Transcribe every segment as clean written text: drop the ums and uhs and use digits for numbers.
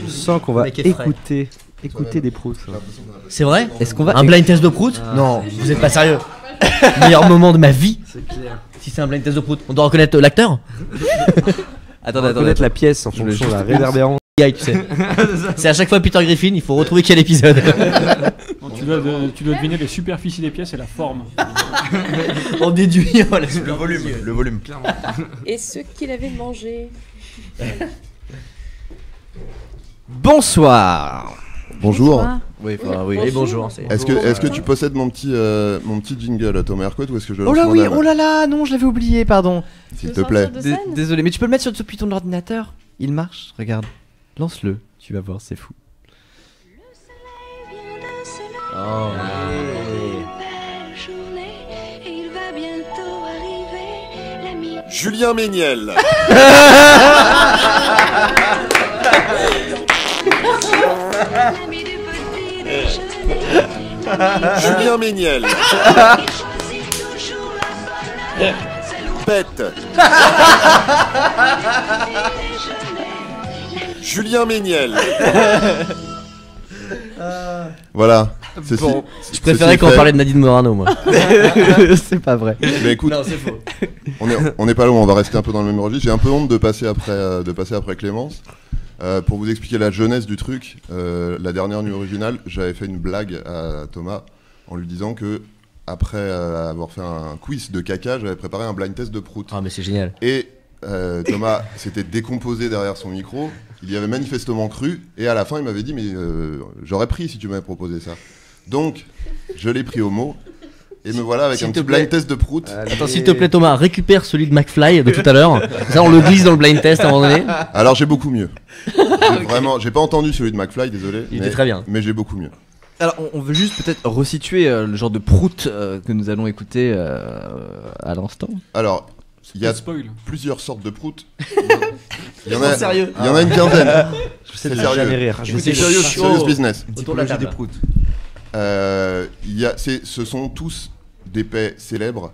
Je sens qu'on va Mec est frais. écouter des proutes. C'est vrai? Est-ce qu'on va Un blind test de prout? Non, vous êtes pas sérieux. Meilleur moment de ma vie. C'est clair. Si c'est un blind test de prout, on doit reconnaître l'acteur? Attendez, connaître la pièce en fonction de la réverbérance. Guy, tu sais. C'est à chaque fois Peter Griffin, il faut retrouver quel épisode. Bon, tu dois deviner les superficies des pièces et la forme. On déduit Le volume. Et ce qu'il avait mangé. Bonsoir. Bonjour. Oui, Et bonjour. Est-ce que tu possèdes mon petit jingle Thomas Hercouet ou est-ce que je le Oh lance là oui, moi-même oh là là, non, je l'avais oublié, pardon. S'il te plaît. Désolé, mais tu peux le mettre depuis ton ordinateur. Il marche, regarde. Lance-le, tu vas voir, c'est fou. Oh. Julien Méniel. Julien Méniel. Bête. Julien Méniel. Voilà. Bon, Je préférais qu'on parlait de Nadine Morano, moi. c'est pas vrai. Mais écoute, Non, c'est faux. on est pas loin, on va rester un peu dans le même registre. J'ai un peu honte de passer après Clémence. Pour vous expliquer la jeunesse du truc, la dernière nuit originale, j'avais fait une blague à Thomas en lui disant que après avoir fait un quiz de caca, j'avais préparé un blind test de prout. Ah, mais c'est génial. Et Thomas s'était décomposé derrière son micro, il y avait manifestement cru, et à la fin il m'avait dit mais j'aurais pris si tu m'avais proposé ça. Donc je l'ai pris au mot, et me voilà avec S'il un te petit plaît. blind test de prout. Attends, s'il te plaît, Thomas, récupère celui de McFly de tout à l'heure. Ça, on le glisse dans le blind test à un moment donné. Alors j'ai beaucoup mieux. Vraiment, j'ai pas entendu celui de McFly, désolé. Il était très bien. Mais j'ai beaucoup mieux. Alors, on veut juste peut-être resituer le genre de prout que nous allons écouter à l'instant. Alors, il y a Spoil. plusieurs sortes de proutes. Il y Non, sérieux. Il y en a une quinzaine. Je sais C'est ne sérieux. jamais rire. Je sais C'est serious business. Autour de la table. Ce sont tous des paix célèbres.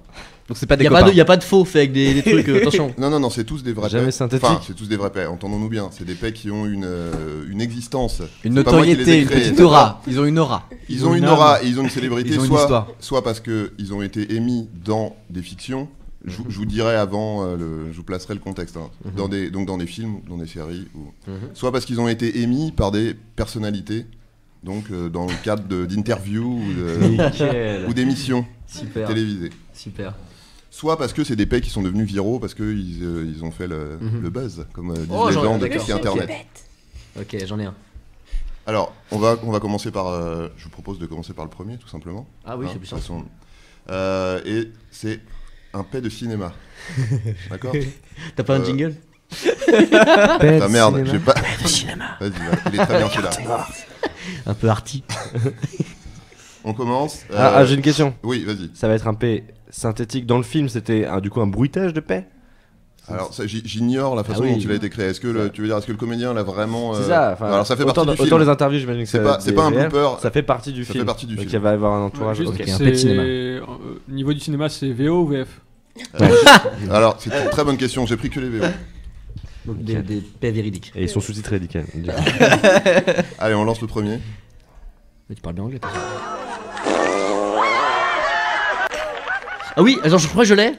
Donc, c'est pas des Y copains. a pas de faux fait avec des trucs, attention. Non, c'est tous des vrais Jamais paix. synthétique. Enfin, c'est tous des vrais paix, entendons-nous bien. C'est des paix qui ont une existence. Une C'est pas moi qui les notoriété, ai une créés, petite c'est aura. Ils ont une aura. Ils ont une aura et ils ont une célébrité, Ils ont une histoire. soit parce qu'ils ont été émis dans des fictions. Je vous dirai avant, je vous placerai le contexte. Hein. Dans des films, dans des séries. Soit parce qu'ils ont été émis par des personnalités. Donc dans le cadre d'interviews ou d'émissions Super. télévisées. Super. Soit parce que c'est des paix qui sont devenus viraux parce qu'ils ils ont fait le buzz, comme disent Oh, les j'en ai gens un, de tout d'accord. ce qui est internet. Ok, j'en ai un. Alors, on va commencer par. Je vous propose de commencer par le premier, tout simplement. Ah oui, Hein, c'est plus de toute simple. façon. Et c'est un paix de cinéma. D'accord. T'as pas un jingle? Ah merde, j'ai pas. De cinéma. Vas-y, il est très bien celui-là. Un peu arty. On commence. J'ai une question. Oui, vas-y. Ça va être un paix synthétique. Dans le film, c'était du coup un bruitage de paix. Alors, j'ignore la façon Ah oui. dont il a été créé. Est-ce que est-ce que le comédien l'a vraiment. C'est ça. Enfin, Alors, ça fait autant, partie du film. autant les interviews, j'imagine que C'est pas un réel. blooper. Ça fait partie du Ça film. fait partie du Donc film. il va y avoir un entourage. Juste, Ok. un peu de cinéma. Niveau du cinéma, c'est VO ou VF? Alors, c'est une très bonne question. J'ai pris que les VO. Donc des paix véridiques. Et ils sont sous-titrés, nickel. Allez, on lance le premier. Mais tu parles bien anglais, toi. Ah oui, attends, je crois que je l'ai.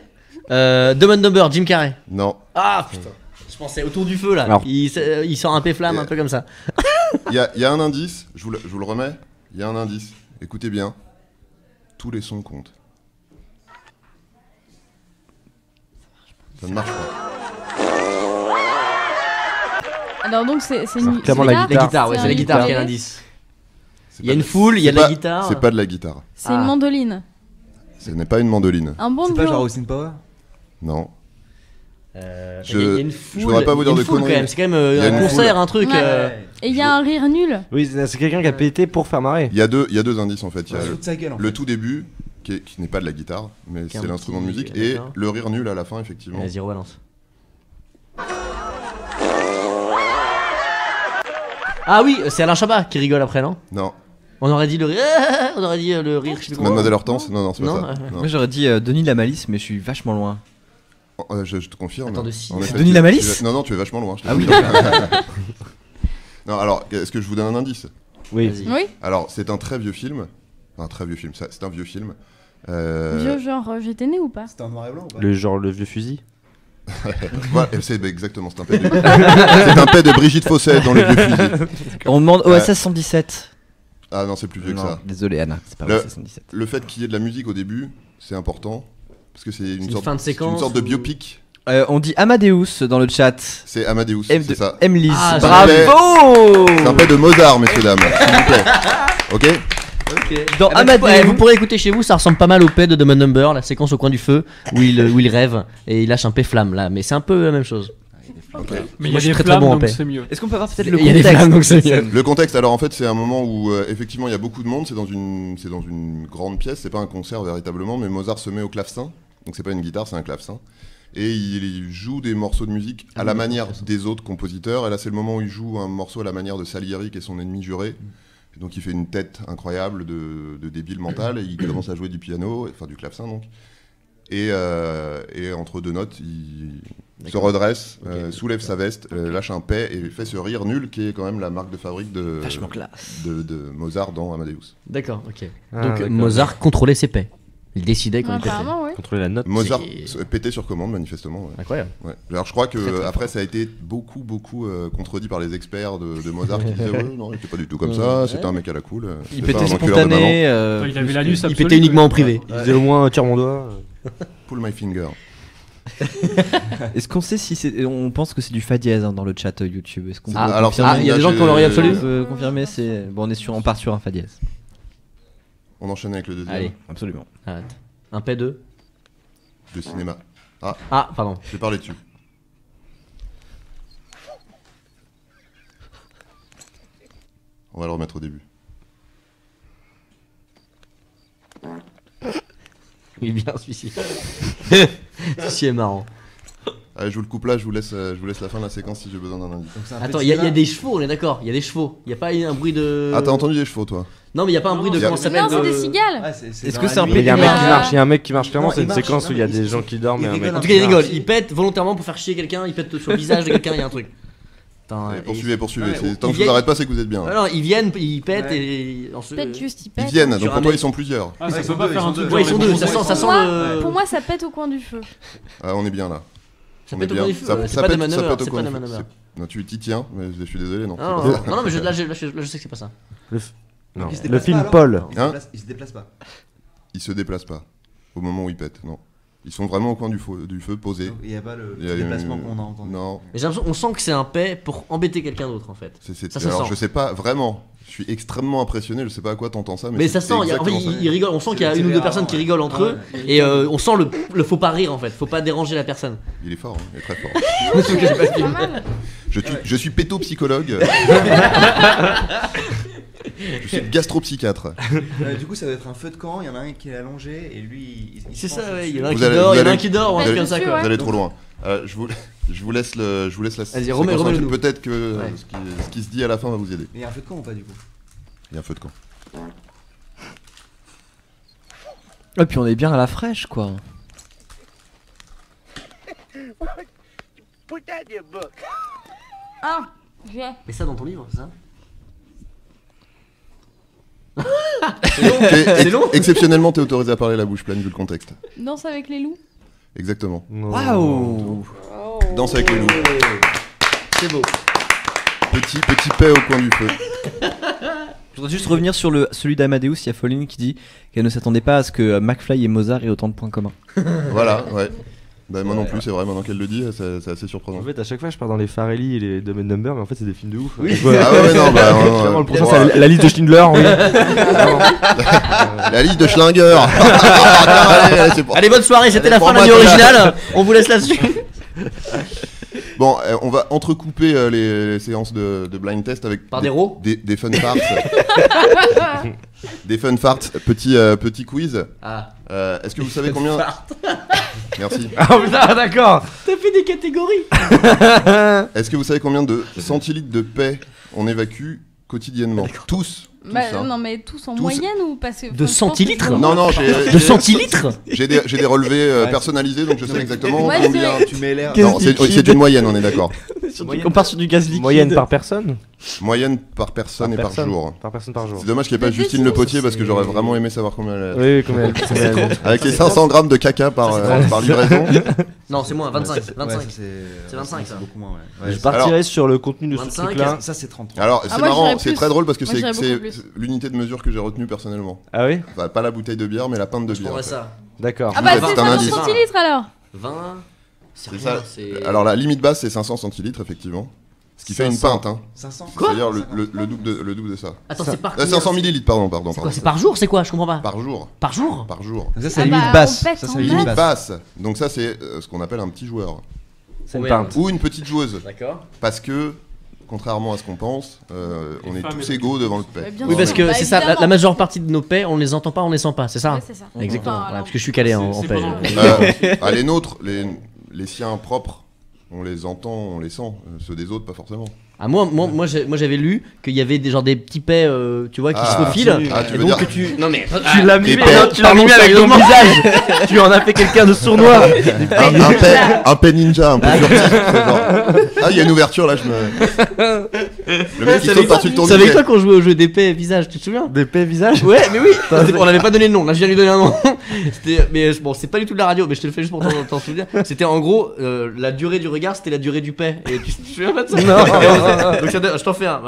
Dumb and Dumber, Jim Carrey. Non. Ah putain. Je pensais autour du feu là. Alors. Il sort un P-flamme, un peu comme ça. Il y a un indice. Je vous le remets. Il y a un indice. Écoutez bien. Tous les sons comptent. Ça ne marche pas. Alors donc c'est une clairement c'est la là La guitare, ouais, c'est la guitare qui est ukulélé. l'indice. C'est Il y a pas- une foule, il y a c'est de la pas- guitare. C'est pas de la guitare. C'est une mandoline. Ce n'est pas une mandoline. Un bon C'est pas genre jour. Austin Power? Non. Il y a une foule. je voudrais pas vous dire il y a de une foule, conneries. quand même. C'est quand même Il y a un une concert, foule. un truc. Ouais. Et il y a un rire nul. Oui, c'est quelqu'un qui a pété pour faire marrer. Il y a deux indices en fait. Il y a Fout de sa gueule, en le fait. tout début qui n'est pas de la guitare, mais Qui est c'est un l'instrument de petit- musique, et d'accord. le rire nul à la fin effectivement. Vas-y, rebalance. Ah oui, c'est Alain Chabat qui rigole après, non? Non. On aurait dit le rire. On aurait dit le rire. Je sais plus comment. Mademoiselle Hortense, non, c'est pas Non, ça. Non. Moi, j'aurais dit Denis la Malice, mais je suis vachement loin. Je te confirme. Attends, de six. En effet, Denis tu- la Malice Non, tu es vachement loin. Je te Ah oui, confirme. Non, alors, est-ce que je vous donne un indice? Oui. Vas-y. Oui. Alors, c'est un très vieux film. Enfin, un très vieux film, c'est un vieux film. Vieux genre, j'étais né ou pas? C'était en noir et blanc ou pas? Le vieux fusil. Voilà, c'est exactement, c'est un pet de Brigitte Fossette dans le vieux fusil. On demande OSS 117. Ah non, c'est plus vieux que Non, ça. désolé Anna, c'est pas Le- OSS 117. Le fait qu'il y ait de la musique au début, c'est important. Parce que c'est une sorte, fin de c'est séquence une sorte de ou- biopic. On dit Amadeus dans le chat. C'est Amadeus, c'est ça. Emlise. Ah, Bravo. C'est un pet de Mozart, messieurs, dames. S'il vous plaît. Ok. Dans Amadeus. Vous pourrez écouter chez vous, ça ressemble pas mal au paix de Dumb and Number, la séquence au coin du feu où il rêve et il lâche un paix flamme là, mais c'est un peu la même chose. Mais il y Moi, a je suis des très, très flammes, bon en donc paix. c'est mieux. Est-ce qu'on peut avoir peut-être le Il y a des contexte flammes, donc de c'est cette mieux. scène Le contexte, alors en fait, c'est un moment où effectivement il y a beaucoup de monde, c'est dans une grande pièce, c'est pas un concert véritablement, mais Mozart se met au clavecin, donc c'est pas une guitare, c'est un clavecin, et il joue des morceaux de musique à la manière des autres compositeurs, et là c'est le moment où il joue un morceau à la manière de Salieri, qui est son ennemi juré, et donc il fait une tête incroyable de débile mental, et il commence à jouer du piano, enfin du clavecin donc, et entre deux notes, il se redresse, soulève sa veste, lâche un paix et fait ce rire nul qui est quand même la marque de fabrique de Mozart dans Amadeus. D'accord, ok. Ah, Donc d'accord. Mozart contrôlait ses paix. Il décidait quand il pétait. Apparemment, oui. Contrôler la note. Mozart pétait sur commande manifestement. Ouais. Incroyable. Ouais. Alors je crois que Très, très après ça a été beaucoup contredit par les experts de Mozart qui disaient ouais, non il était pas du tout comme ça, c'était un mec à la cool. Il c'était pas pétait un enculeur de spontané. Il avait l'anus Il absolu. pétait uniquement en privé. Il disait au moins tire mon doigt. maman. Pull my finger. Est-ce qu'on sait si c'est. On pense que c'est du fa dièse dans le chat YouTube. Est-ce qu'on peut alors, confirmer il y a des gens qui ont l'oreille absolue. On peut confirmer, c'est. Bon, on part sur un fa dièse. On enchaîne avec le deuxième Allez, Absolument. arrête. Un paix 2. de cinéma. Ah, pardon. Je vais parler dessus. On va le remettre au début. Il est bien celui-ci. Celui-ci est marrant. Allez, je vous le coupe là, je vous laisse la fin de la séquence si j'ai besoin d'un indice. Attends, il y a des chevaux, on est d'accord. Il y a des chevaux. Il y a pas un bruit de. Ah, t'as entendu les chevaux toi? Non, mais il y a pas un bruit de. il y a- Comment ça s'appelle Non, c'est de- des cigales. Est-ce que c'est un Mais il y a un peu. mec qui marche, il y a un mec qui marche clairement, Non, c'est il une marche, séquence où il y a non, des mais gens qui dorment et un mec. rigole En un tout cas, il rigole. marche. Il pète volontairement pour faire chier quelqu'un. Il pète sur le visage de quelqu'un. Il y a un truc. Attends, Allez, et- poursuivez. Ouais, Tant que je viennent- vous arrête pas, c'est que vous êtes bien. Alors, ils viennent, ils pètent et. Pète juste, ils Ils pètent. viennent, Sur donc un pour toi mec. ils sont plusieurs. Ah, ça Ouais, peut ils pas sont faire un deux, truc. Ouais, ils sont genre deux, les ça bons sent, ça sens. sent le. Pour moi, ça pète au coin du feu. Ah, on est bien là. Ça On pète est au coin bien. du feu. Ça C'est pas des pète, ça manœuvres. pète au C'est coin pas des du feu. manœuvres. Non, tu t'y tiens, mais je suis désolé, non. Non, c'est pas ça. non, mais là, je sais que c'est pas ça. Non. Il se Le déplace film pas, alors Paul. Hein Il se déplace pas. Ils se déplacent pas au moment où ils pètent, non. Ils sont vraiment au coin du feu posés. Donc, il n'y a pas le Il y a déplacement une- qu'on a entendu. Non. Mais j'ai l'impression, on sent que c'est un paix pour embêter quelqu'un d'autre en fait. Ça se Alors sent. je sais pas vraiment. Je suis extrêmement impressionné. Je sais pas à quoi t'entends ça, Mais ça c'est sent, en fait, exactement ça. il rigole. On sent qu'il y a C'est une ou deux tiré personnes avant, qui ouais. rigolent entre eux. Ouais. Et on sent le faut pas rire en fait. Faut pas déranger la personne. Il est fort, hein, il est très fort. Pas mal. Je suis pétopsychologue. Je suis gastropsychiatre. Du coup, ça va être un feu de camp. Il y en a un qui est allongé et lui. Il C'est se ça, penche ouais. dessus. Il y en a un Vous qui allez- dort, vous il y en a un allez- qui dort, un vous truc allez- comme ça dessus, quoi. ouais. Vous allez trop loin. Je vous laisse la Vas-y, séquence remets-le entière. nous. Peut-être que Ouais. ce qui se dit à la fin va vous aider. Mais il y a un feu de camp ou pas du coup? Il y a un feu de camp. Et puis on est bien à la fraîche, quoi. Ah, j'ai. Mets ça dans ton livre, c'est ça? C'est long. Exceptionnellement, t'es autorisé à parler la bouche pleine vu le contexte. Danse avec les loups. Exactement. Waouh. Danse avec les loups. C'est beau. Petit paix au coin du feu. Je voudrais juste revenir sur celui d'Amadeus. Il y a Pauline qui dit qu'elle ne s'attendait pas à ce que McFly et Mozart aient autant de points communs. Voilà, ouais. Bah, moi non plus, c'est vrai, maintenant qu'elle le dit, c'est assez surprenant. En fait, à chaque fois, je pars dans les Farrelly et les Dumb and Dumber, mais en fait, c'est des films de ouf. Oui. Donc, Ah ouais, non, bah. Clairement, le prochain, voilà. c'est la liste de Schindler. Oui. La liste de Schlinger. Allez, c'est pour- Allez, bonne soirée, c'était Allez, la fin de la pour nuit moi, originale. On vous laisse là-dessus. Bon, on va entrecouper les séances de blind test avec Par des rots. des fun farts. Des fun farts, petit quiz. Ah, Est-ce que vous savez combien Merci. Ah putain, d'accord. t'as fait des catégories. Est-ce que vous savez combien de centilitres de paix on évacue quotidiennement? Tous. Bah, hein. non, mais tous en Tous. moyenne ou parce que. De centilitres Non, j'ai De centilitres. j'ai des relevés personnalisés, donc je sais exactement Ouais, combien. c'est- Tu mets l'air. Non, c'est une moyenne, on est d'accord. On part sur du gaz liquide. Moyenne par personne. Moyenne par personne et par jour. Par personne par jour. C'est dommage qu'il n'y ait pas Justine Le Potier parce que j'aurais vraiment aimé savoir combien elle Oui, oui, combien elle. Avec les 500 grammes de caca par livraison. Non, c'est moins, 25. 25. C'est 25, ça. C'est beaucoup moins, ouais. Je partirais sur le contenu de ce 25, truc-là. Ça, c'est 33. Alors, Ah, c'est moi, marrant, j'irais c'est plus. très drôle parce que Moi, j'irais c'est beaucoup plus. l'unité de mesure que j'ai retenue personnellement. Ah oui. Enfin, pas la bouteille de bière, mais la pinte de Je bière. prendrais en fait. ça. D'accord. Ah bah C'est c'est un 50 indice. centilitres alors. 20. C'est C'est rien, ça. c'est. Alors, la limite basse, c'est 500 centilitres, effectivement. Ce qui fait une 500. pinte, hein. 500. C'est-à-dire le double de ça. Attends, c'est par. 500 millilitres, pardon. C'est quoi? C'est par jour? C'est quoi? Je comprends pas. Par jour. Par jour? Par jour. Donc ça, c'est Ah la bah, limite on basse. pète Ça, en c'est la masse. limite Limite basse. basse. Donc ça, c'est ce qu'on appelle un petit joueur. C'est une Ouais. pinte. Ou une petite joueuse. D'accord. Parce que, contrairement à ce qu'on pense, on est femmes tous et les égaux devant le Bah, paix. bien Oui, sûr. parce que Bah, c'est ça, évidemment. la majeure partie de nos paix, on les entend pas, on les sent pas, c'est ça? Ouais, c'est ça. Exactement, Enfin, voilà, alors, parce que je suis calé en C'est paix. pendant- Les nôtres, les siens propres, on les entend, on les sent. Ceux des autres, pas forcément. Ah, moi j'avais lu qu'il y avait des petits paix, tu vois, qui se Ah, faufilent. ah, tu Et veux donc dire- que tu. Non mais. Tu l'as mis, Des mais paix. non, tu l'as mis avec ton visage. Tu en as fait quelqu'un de sournois. Un paix ninja, un peu furtif. c'est genre, ah, il y a une ouverture là, je me. Le mec qui saute par-dessus le C'est tourniquet. avec toi qu'on jouait au jeu d'épée visage, tu te souviens? Des paix visage. Ouais, mais oui. On avait pas donné le nom. Là, je viens de lui donner un nom. Mais bon, c'est pas du tout de la radio, mais je te le fais juste pour t'en souvenir. C'était en gros la durée du regard, c'était la durée du paix. Et tu te souviens pas de ça? Non. Donc je t'en fais un.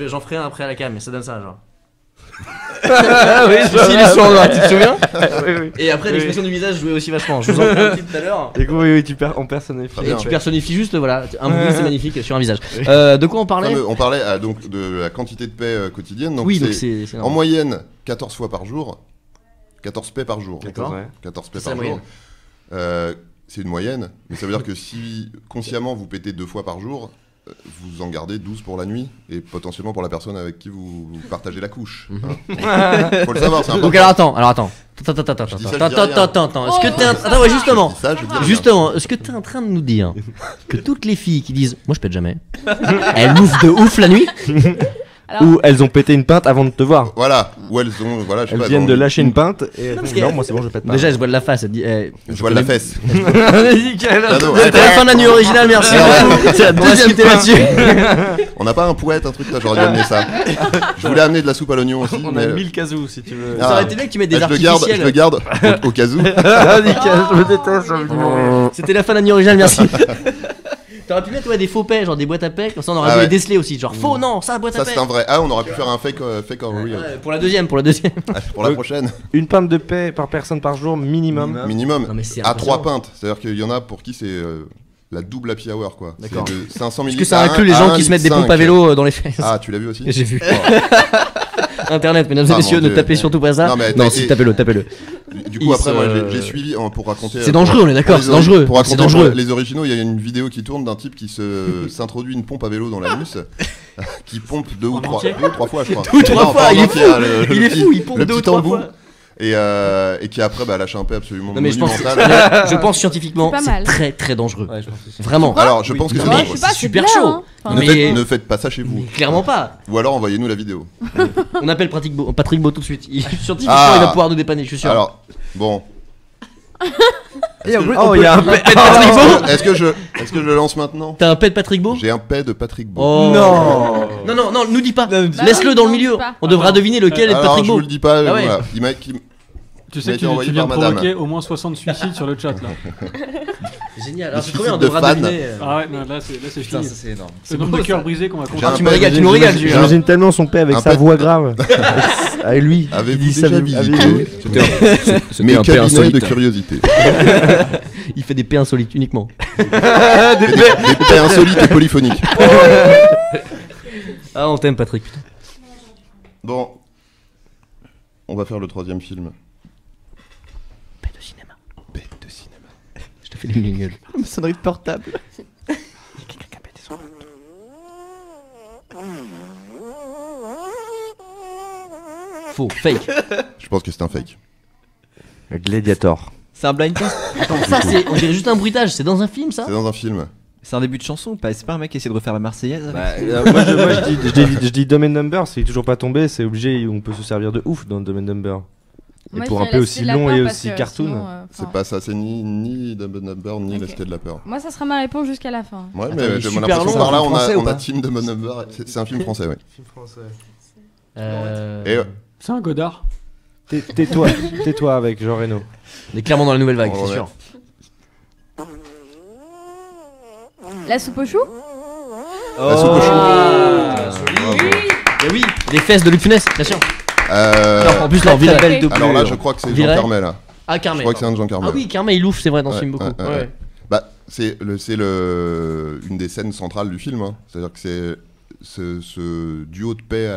J'en ferai un après à la cam, mais ça donne ça genre. Oui, Si, il est sournois, tu te souviens? Oui, oui. Et après, Oui. l'expression du visage jouait aussi vachement. Je vous en fais un petit tout à l'heure. Et oui, tu perds en personnifie. Très Et bien. tu personnifies juste, voilà, un bruit, c'est magnifique sur un visage. De quoi on parlait? On parlait donc de la quantité de paix quotidienne. Donc Oui, donc c'est c'est en normal. moyenne 14 fois par jour. 14 paix par jour. D'accord. Ouais. 14 paix C'est par la jour. C'est une moyenne, mais ça veut dire que si consciemment vous pétez 2 fois par jour, vous en gardez 12 pour la nuit et potentiellement pour la personne avec qui vous partagez la couche. Hein. Faut le savoir, c'est important. Donc alors attends. Attends. dis ça, je dis rien. Est-ce que t'es Oh, attends, ouais, justement. Je dis ça, je dis rien. Justement, est-ce que t'es en train de nous dire que toutes les filles qui disent moi je pète jamais, elles bouffent de ouf la nuit? Alors, Ou elles ont pété une pinte avant de te voir. Voilà, ou elles ont, voilà, je sais Elles pas, viennent dans de le- lâcher une pinte et elles parce font, que- non, moi c'est bon, je pète pas. Déjà elle se voit de la face, elle dit Je vois de la fesse. Nickel. Cadeau. C'était la fin de la nuit originale, merci. C'est la deuxième là-dessus. On n'a pas un poète, un truc là, j'aurais dû amener ça. Je voulais amener de la soupe à l'oignon aussi. On mais- a 1000 casous si tu veux. Ah. Ça aurait été bien que tu mettes des je le garde, artificiels. au cas où. Ah, nickel, je me déteste, j'ai envie de mourir. C'était la fin de la nuit originale, merci. T'aurais pu mettre ouais, des faux paix, genre des boîtes à paix, comme ça on aurait Ah pu ouais. les déceler aussi. Genre faux, non, ça, boîte à Ça paix. c'est un vrai. Ah, on aurait pu faire un fake or real. Ouais, pour la deuxième. Pour la prochaine. Une pinte de paix par personne par jour minimum. Minimum. Non, mais c'est À impressionnant. 3 pintes. C'est-à-dire qu'il y en a pour qui c'est la double happy hour quoi. C'est D'accord. de 500 Est-ce millilitres. que ça à inclut un- les à gens un qui se mettent des litre pompes à 5. vélo dans les fesses? Ah, tu l'as vu aussi. J'ai vu. Internet, mesdames et Ah, messieurs, mon ne Dieu. tapez surtout pas ça. Non, mais Non, t'as- si, tapez-le, tapez-le. Du coup, après, Il moi, se- j'ai suivi pour raconter. C'est dangereux, on est d'accord, pour les c'est dangereux. Pour C'est raconter dangereux. les originaux, il y a une vidéo qui tourne d'un type qui s'introduit une pompe à vélo dans l'anus, qui pompe deux ou En trois entier fois, je crois. Deux ou trois Non, fois, pas en il est entier, fou. hein, le Il est petit- fou, il pompe le deux ou petit trois embout. fois. Et qui après lâche un paix absolument Non, mais je pense, monumental. je pense scientifiquement, C'est pas c'est mal. très très dangereux. Ouais, je pense aussi. Vraiment. Alors, je pense que Non, c'est mais ouais, dangereux. je sais pas, c'est c'est super bien, chaud. hein. Enfin, Mais- Ne faites pas ça chez vous. Mais clairement pas. Ou alors envoyez-nous la vidéo. On appelle Patrick Beau tout de suite. Scientifiquement, Ah. il va pouvoir nous dépanner, je suis sûr. Alors, bon. Oh, il y a un paix. Patrick Beau. Est-ce que je le lance maintenant? T'as un pet de Patrick Beau? J'ai un paix de Patrick Beau. Oh. Non. Non, nous dis pas. Bah Laisse-le oui, dans le non, milieu. dis pas. On devra deviner lequel est de Alors, Patrick je vous Beau. le dis pas. Ah ouais. Voilà. Tu Il sais a que été envoyé tu viens de par madame. provoquer au moins 60 suicides sur le chat là. Génial. Le Alors c'est trop bien, on suicide de devra fans. deviner. Ah ouais, non, là c'est Putain, fini. ça c'est énorme. Le nombre de cœurs brisés qu'on va J'ai comprendre. un Tu me paix- régales, tu nous régales, Julien. J'imagine tellement son paix avec Un sa paix- voix grave. Avec lui. Avez-vous Il dit, déjà savez- visité C'était mes un peu cabinets de insolite. curiosité? Il fait des paix insolites uniquement. Des paix insolites et polyphoniques. Ah, on t'aime, Patrick. Putain. Bon, on va faire le troisième film. Paix de cinéma. Paix de cinéma. Je te fais les gueules. Sonnerie de portable. Faux, fake. Je pense que c'est un fake. Gladiator. C'est un blind test. Attends, ça c'est. On dirait juste un bruitage, c'est dans un film ça? C'est dans un film. C'est un début de chanson ou pas? C'est pas un mec qui essaie de refaire la Marseillaise avec Moi, je dis Dumb and Number, c'est toujours pas tombé, c'est obligé, on peut se servir de ouf dans Dumb and Number. Moi, pour je un dirais peu La aussi Cité de la long Peur et parce aussi que cartoon. sinon, C'est pas ça, c'est ni Dumb Number ni La Ok. Cité de la Peur. Moi, ça sera ma réponse jusqu'à la fin. Ouais, Attends, mais il est j'ai super l'impression long, que par là, un film français ou on a pas Team Dumb Number. C'est un film français, oui. Film français. Et C'est un Godard. Tais-toi avec Jean Reno. On est clairement dans la nouvelle vague, Oh, c'est ouais. sûr. La soupe aux choux La soupe aux choux. Et oui, les fesses de Luc Funès, bien sûr. Euh, Non, en plus, leur ville. belle double. Alors là, je crois que c'est Jean Viret. Carmet là. Ah, Je Carmet. crois que c'est un de Jean Carmet. Ah oui, Carmet, il ouf, c'est vrai, dans ce Ouais, film beaucoup. ouais, ouais. Bah, c'est une des scènes centrales du film. Hein. C'est-à-dire que c'est ce duo de paix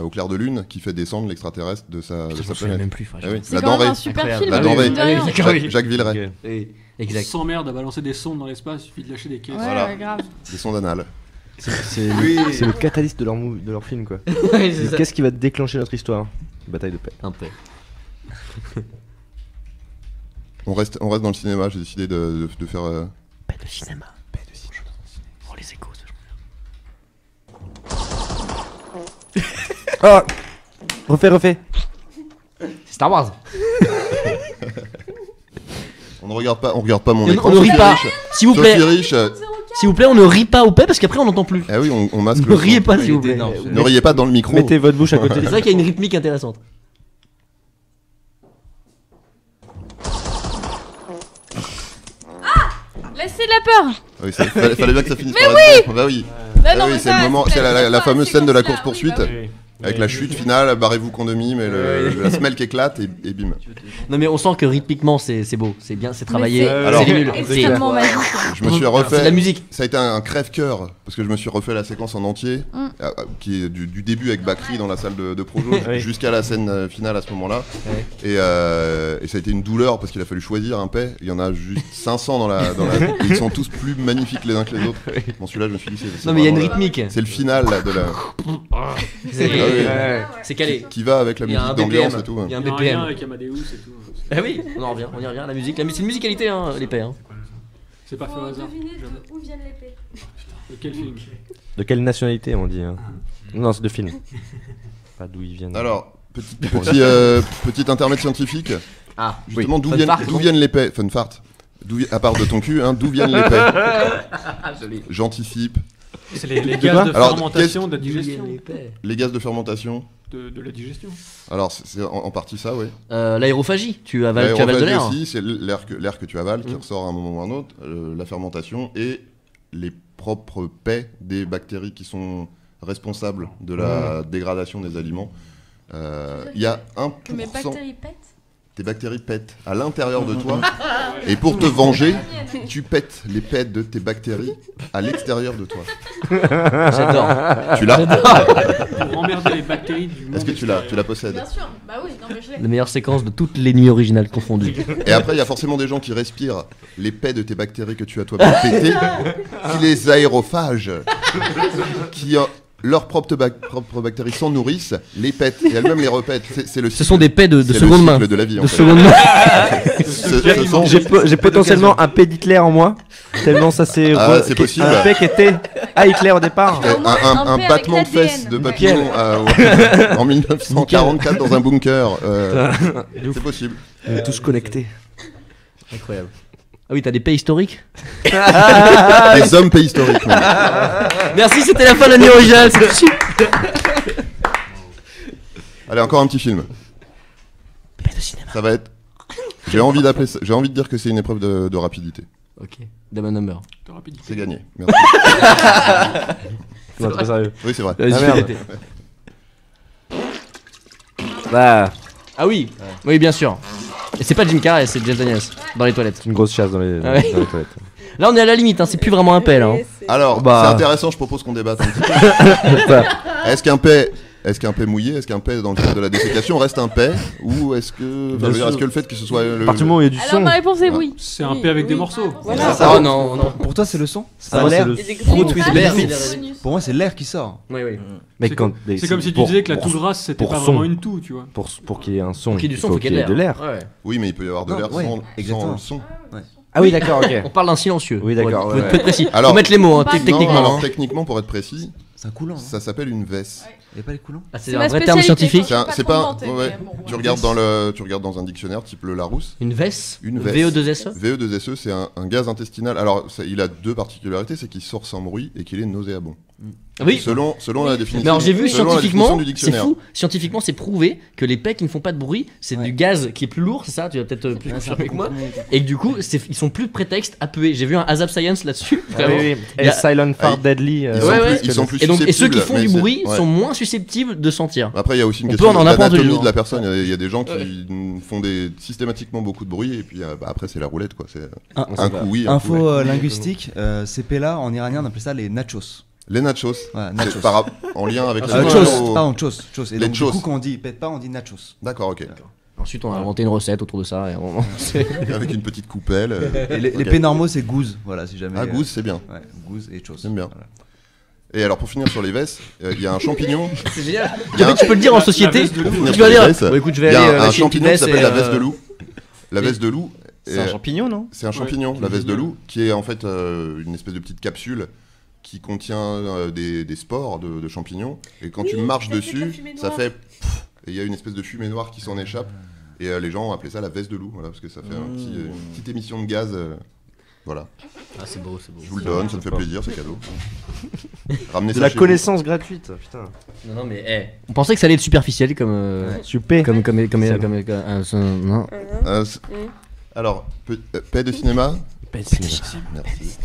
au clair de lune qui fait descendre l'extraterrestre de sa Je me souviens planète. même plus. Ah oui, C'est la quand même denrée. un super Incroyable. film. La hein, denrée. mine de rien. Jacques Villeray. Oui, exact. Sans merde à balancer des sondes dans l'espace, il suffit de lâcher des caisses. Ouais, Voilà. ouais, grave. Des sondes anales. C'est le catalyste de leur film, quoi. Ouais, c'est ça. Qu'est-ce qui va déclencher notre histoire? Bataille de paix. Un peu. On reste dans le cinéma. J'ai décidé de faire. Paix de cinéma. Oh, les échos, ça. Ah refais. C'est Star Wars. On ne regarde pas mon Et écran. on ne rit Sophie pas. Rich. S'il vous plaît, Sophie Rich. s'il vous plaît, on ne rit pas au paix parce qu'après on n'entend plus. Ah oui, on masque Ne le riez son. pas, s'il vous plaît. Ne riez pas dans le micro. Mettez votre bouche à côté. C'est vrai qu'il y a une rythmique intéressante. Laissez de la peur. Oui, fallait bien que ça finisse par être bon. Bah oui. Bah Ah non, oui, mais c'est ça, le moment, c'est c'est la la fameuse scène de la séquence là, course poursuite oui, avec la chute finale, barrez-vous condomine, mais la semelle qui éclate et bim. Non mais on sent que rythmiquement c'est beau, c'est bien, c'est travaillé, Alors, c'est nul. extrêmement magique. Je me suis C'est de refait. la musique. Ça a été un crève-cœur parce que je me suis refait la séquence en entier, qui est du début avec Bakri dans la salle de projo jusqu'à la scène finale à ce moment-là. Ouais. Et ça a été une douleur parce qu'il a fallu choisir un paix. Il y en a juste 500 dans la. Ils sont tous plus magnifiques les uns que les autres. Bon, celui-là, je me suis dit, c'est Non mais il y a une vraiment rythmique. c'est le final là, de la. C'est calé. Qui va avec la Il y a un musique d'ambiance BPM. et tout. Il y a un Il y a un lien BPM. avec Amadeus et tout. Ah oui, on y revient, la musique. C'est une musicalité hein, les paix. Hein. C'est pas fait au hasard. Où viennent les paix. De quel film? De quelle nationalité on dit hein? Non, c'est de film. Pas d'où ils viennent. Alors, petit intermède scientifique. Ah, Justement, oui. d'où Fun viennent, fact, d'où non. viennent les paix? Fun fart. À part de ton cul, hein, d'où viennent les paix? Joli. J'anticipe. C'est les quoi gaz de Alors, fermentation, de digestion. Les paix. Les gaz de fermentation. De la digestion. Alors, c'est en partie ça, oui. L'aérophagie, tu avales de L'aérophagie l'air. aussi, c'est l'air que tu avales qui ressort à un moment ou à un autre. La fermentation et les propres paix des bactéries qui sont responsables de la dégradation des aliments. Il y a 1%. Mes bactéries pètent. Tes bactéries pètent à l'intérieur de toi. Et pour te venger, tu pètes les pètes de tes bactéries à l'extérieur de toi. J'adore. Tu l'as? Pour emmerder les bactéries du monde. Est-ce que tu la possèdes? Bien sûr. Bah oui, non mais je l'ai. La meilleure séquence de toutes les nuits originales confondues. Et après, il y a forcément des gens qui respirent les pets de tes bactéries que tu as toi-même pété, qui les aérophages, qui leurs propres bactéries s'en nourrissent, les pètent et elles-mêmes les repètent. C'est le Ce sont des paix de c'est le seconde main. cycle de la vie. En De fait. seconde main. Ce sont- J'ai potentiellement un P d'Hitler en moi, tellement ça c'est c'est possible. un P qui était à Hitler au départ. un paix battement de avec l'ADN. fesses de papillon en 1944 dans un bunker. C'est possible. On est tous connectés. Incroyable. Ah oui, t'as des paix historiques. Des hommes préhistoriques. même. Merci, c'était la fin de la nuit originale. C'est super. Allez, encore un petit film. Paix de cinéma. Ça va être. J'ai envie de dire que c'est une épreuve de rapidité. Ok. Double number. De rapidité. C'est gagné. Merci. Non, très sérieux. Oui, c'est vrai. Vas-y, Ah, merde. arrêtez. Bah, Ah oui. Oui, bien sûr. Et c'est pas Jim Carrey, c'est Jeff Daniels dans les toilettes. c'est une grosse chasse dans les, Ah ouais. dans les toilettes. Là, on est à la limite. Hein. C'est plus vraiment un paix là. Hein. Alors, Bah. c'est intéressant, je propose qu'on débatte un petit peu. Est-ce qu'un paix mouillé, est-ce qu'un paix dans le cadre de la défécation reste un paix? Ou est-ce que. Bien sûr. Est-ce que le fait que ce soit. À partir du moment où il y a du Alors son. ma réponse est oui. C'est un P avec des morceaux. Voilà. Oh non, non. Pour toi, c'est le son? C'est Ah, pas c'est l'air? le- Il y a des Gros gros twist. Ah, L'air. c'est c'est- bonus. Pour moi, c'est l'air qui sort. Oui, oui. Mais C'est quand- C'est comme si tu pour- disais que la pour- toux grasse c'était pour pas son. vraiment une toux, tu vois. Pour qu'il y ait un son, Pour qu'il y ait du son, faut qu'il y ait de l'air. Ouais. Oui, mais il peut y avoir de Non, l'air ouais, sans exactement. le son. Ah oui, d'accord, ok. On parle d'un silencieux. Oui, d'accord, Faut ouais, être précis. Alors- Faut mettre les mots, hein, Non, techniquement. Non, alors hein. techniquement, pour être précis, C'est un coulant. Ça s'appelle une vesse. Il n'y a pas les coulants. Ah, c'est C'est un ma vrai terme spécialité, scientifique. quoi. C'est pas pas. trop inventé, Ouais. mais bon. Tu regardes dans un dictionnaire type le Larousse. Une vesse. Une vesse. VE2SE. VE2SE, c'est un gaz intestinal. Alors, il a deux particularités, c'est qu'il sort sans bruit et qu'il est nauséabond. Oui. Selon la définition. Mais alors j'ai vu selon la définition scientifiquement, du c'est dictionnaire. fou, scientifiquement c'est prouvé que les pecs qui ne font pas de bruit, c'est du gaz qui est plus lourd, c'est ça? Tu vas peut-être plus confirmer que moi. Et que du coup, ils sont plus de prétexte à puer. J'ai vu un Azap Science là-dessus. Vraiment. Oui. Il y a- Et Silent Fart Deadly. Ils sont plus Et donc, et ceux qui susceptibles, font mais du c'est- bruit ouais. sont moins susceptibles de sentir. Après, il y a aussi une On question peut en apprendre tous les d'anatomie jours. de la personne. Il y a des gens qui font systématiquement beaucoup de bruit et puis après, c'est la roulette, quoi. C'est un coup oui, un coup Info ouais. linguistique, ces pets-là en iranien on appelle ça les nachos. Les nachos. Ouais, nachos. C'est en lien avec les Chos, pardon, chos. Et Les donc, du chos. coup, quand on dit pète pas, on dit nachos. D'accord, ok. Ensuite, on a inventé une recette autour de ça. Et Avec une petite coupelle. Et les ok. pets normaux, c'est gouze. Voilà, si jamais. Ah, gouze, c'est bien. Ouais, gouze et chos. J'aime bien. Voilà. Et alors, pour finir sur les vesses, il y a un champignon. C'est génial. En fait, tu peux le dire en société. Tu Pour finir vas sur les dire, vesses, bon, écoute, je vais il y a aller un chez une champignon qui petite s'appelle veste la et, veste de loup. La veste de loup. C'est un champignon, non? C'est un champignon, la veste de loup, qui est en fait une espèce de petite capsule qui contient des spores de champignons. Et quand tu marches ça fait de la dessus, fumée ça noire. fait et il y a une espèce de fumée noire qui s'en échappe. Et les gens ont appelé ça la veste de loup, voilà, parce que ça fait une petite émission de gaz. Voilà. Ah, c'est beau, c'est beau. Je vous le donne, ça me fait plaisir, c'est cadeau. Ramenez De ça la chez vous. connaissance gratuite, putain. Non, mais on pensait que ça allait être superficiel comme. Super. Comme. Non. Alors, paix de cinéma. Paix de cinéma. Merci.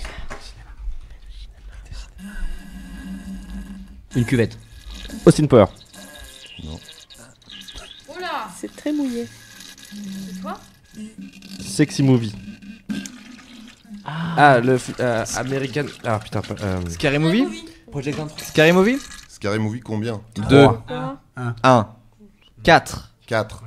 Une cuvette. Austin Power. Oula, C'est très mouillé. c'est toi? Sexy Movie. Ah, le American. Ah putain. Scary Movie? Project 23. Scary Movie? Scary Movie, combien 2, Trois. 1, 4. 4.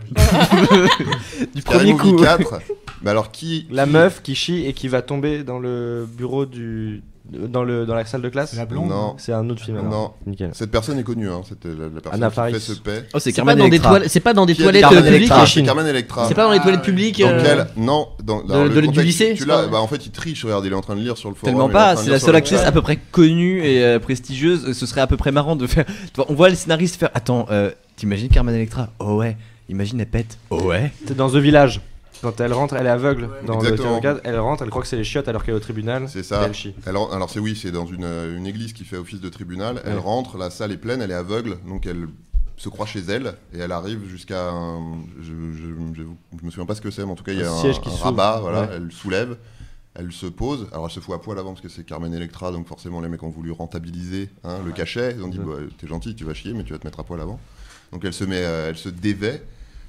Du Scary premier Movie coup. 4. Mais alors, qui. La meuf qui chie et qui va tomber dans le bureau du. Dans la salle de classe. C'est la blonde. Non. C'est un autre film. alors. Non. Nickel. Cette personne est connue, hein. C'était la personne Anna qui Faris. fait ce paix. Oh, c'est C'est pas Carmen dans des Electra. toilettes. C'est pas dans des Qui a dit toilettes Carmen publiques. Electra, c'est Carmen Electra. C'est pas dans les toilettes publiques. Dans quel Non, dans alors, le du contexte, lycée, Tu c'est l'as pas- bah en fait il triche, regarde, il est en train de lire sur le forum. Tellement il est en train pas, de c'est lire la sur seule le actrice chat. à peu près connue et prestigieuse. Ce serait à peu près marrant de faire. On voit les scénaristes faire. Attends, t'imagines Carmen Electra? Oh ouais. Imagine elle pète. Oh ouais. C'est dans The Village. Quand elle rentre, elle est aveugle dans le Exactement. théâtre. Elle rentre, elle croit que c'est les chiottes alors qu'elle est au tribunal. C'est et ça. elle chie. Alors c'est dans une église qui fait office de tribunal. Elle Ouais. rentre, la salle est pleine, elle est aveugle, donc elle se croit chez elle et elle arrive jusqu'à un. Je me souviens pas ce que c'est, mais en tout cas il y a Un siège un qui s'ouvre. rabat, voilà, Ouais. elle soulève. Elle se pose, alors elle se fout à poil avant parce que c'est Carmen Electra, donc forcément les mecs ont voulu rentabiliser le cachet. Ils ont dit bah, t'es gentil, tu vas chier, mais tu vas te mettre à poil avant. Donc elle se dévait,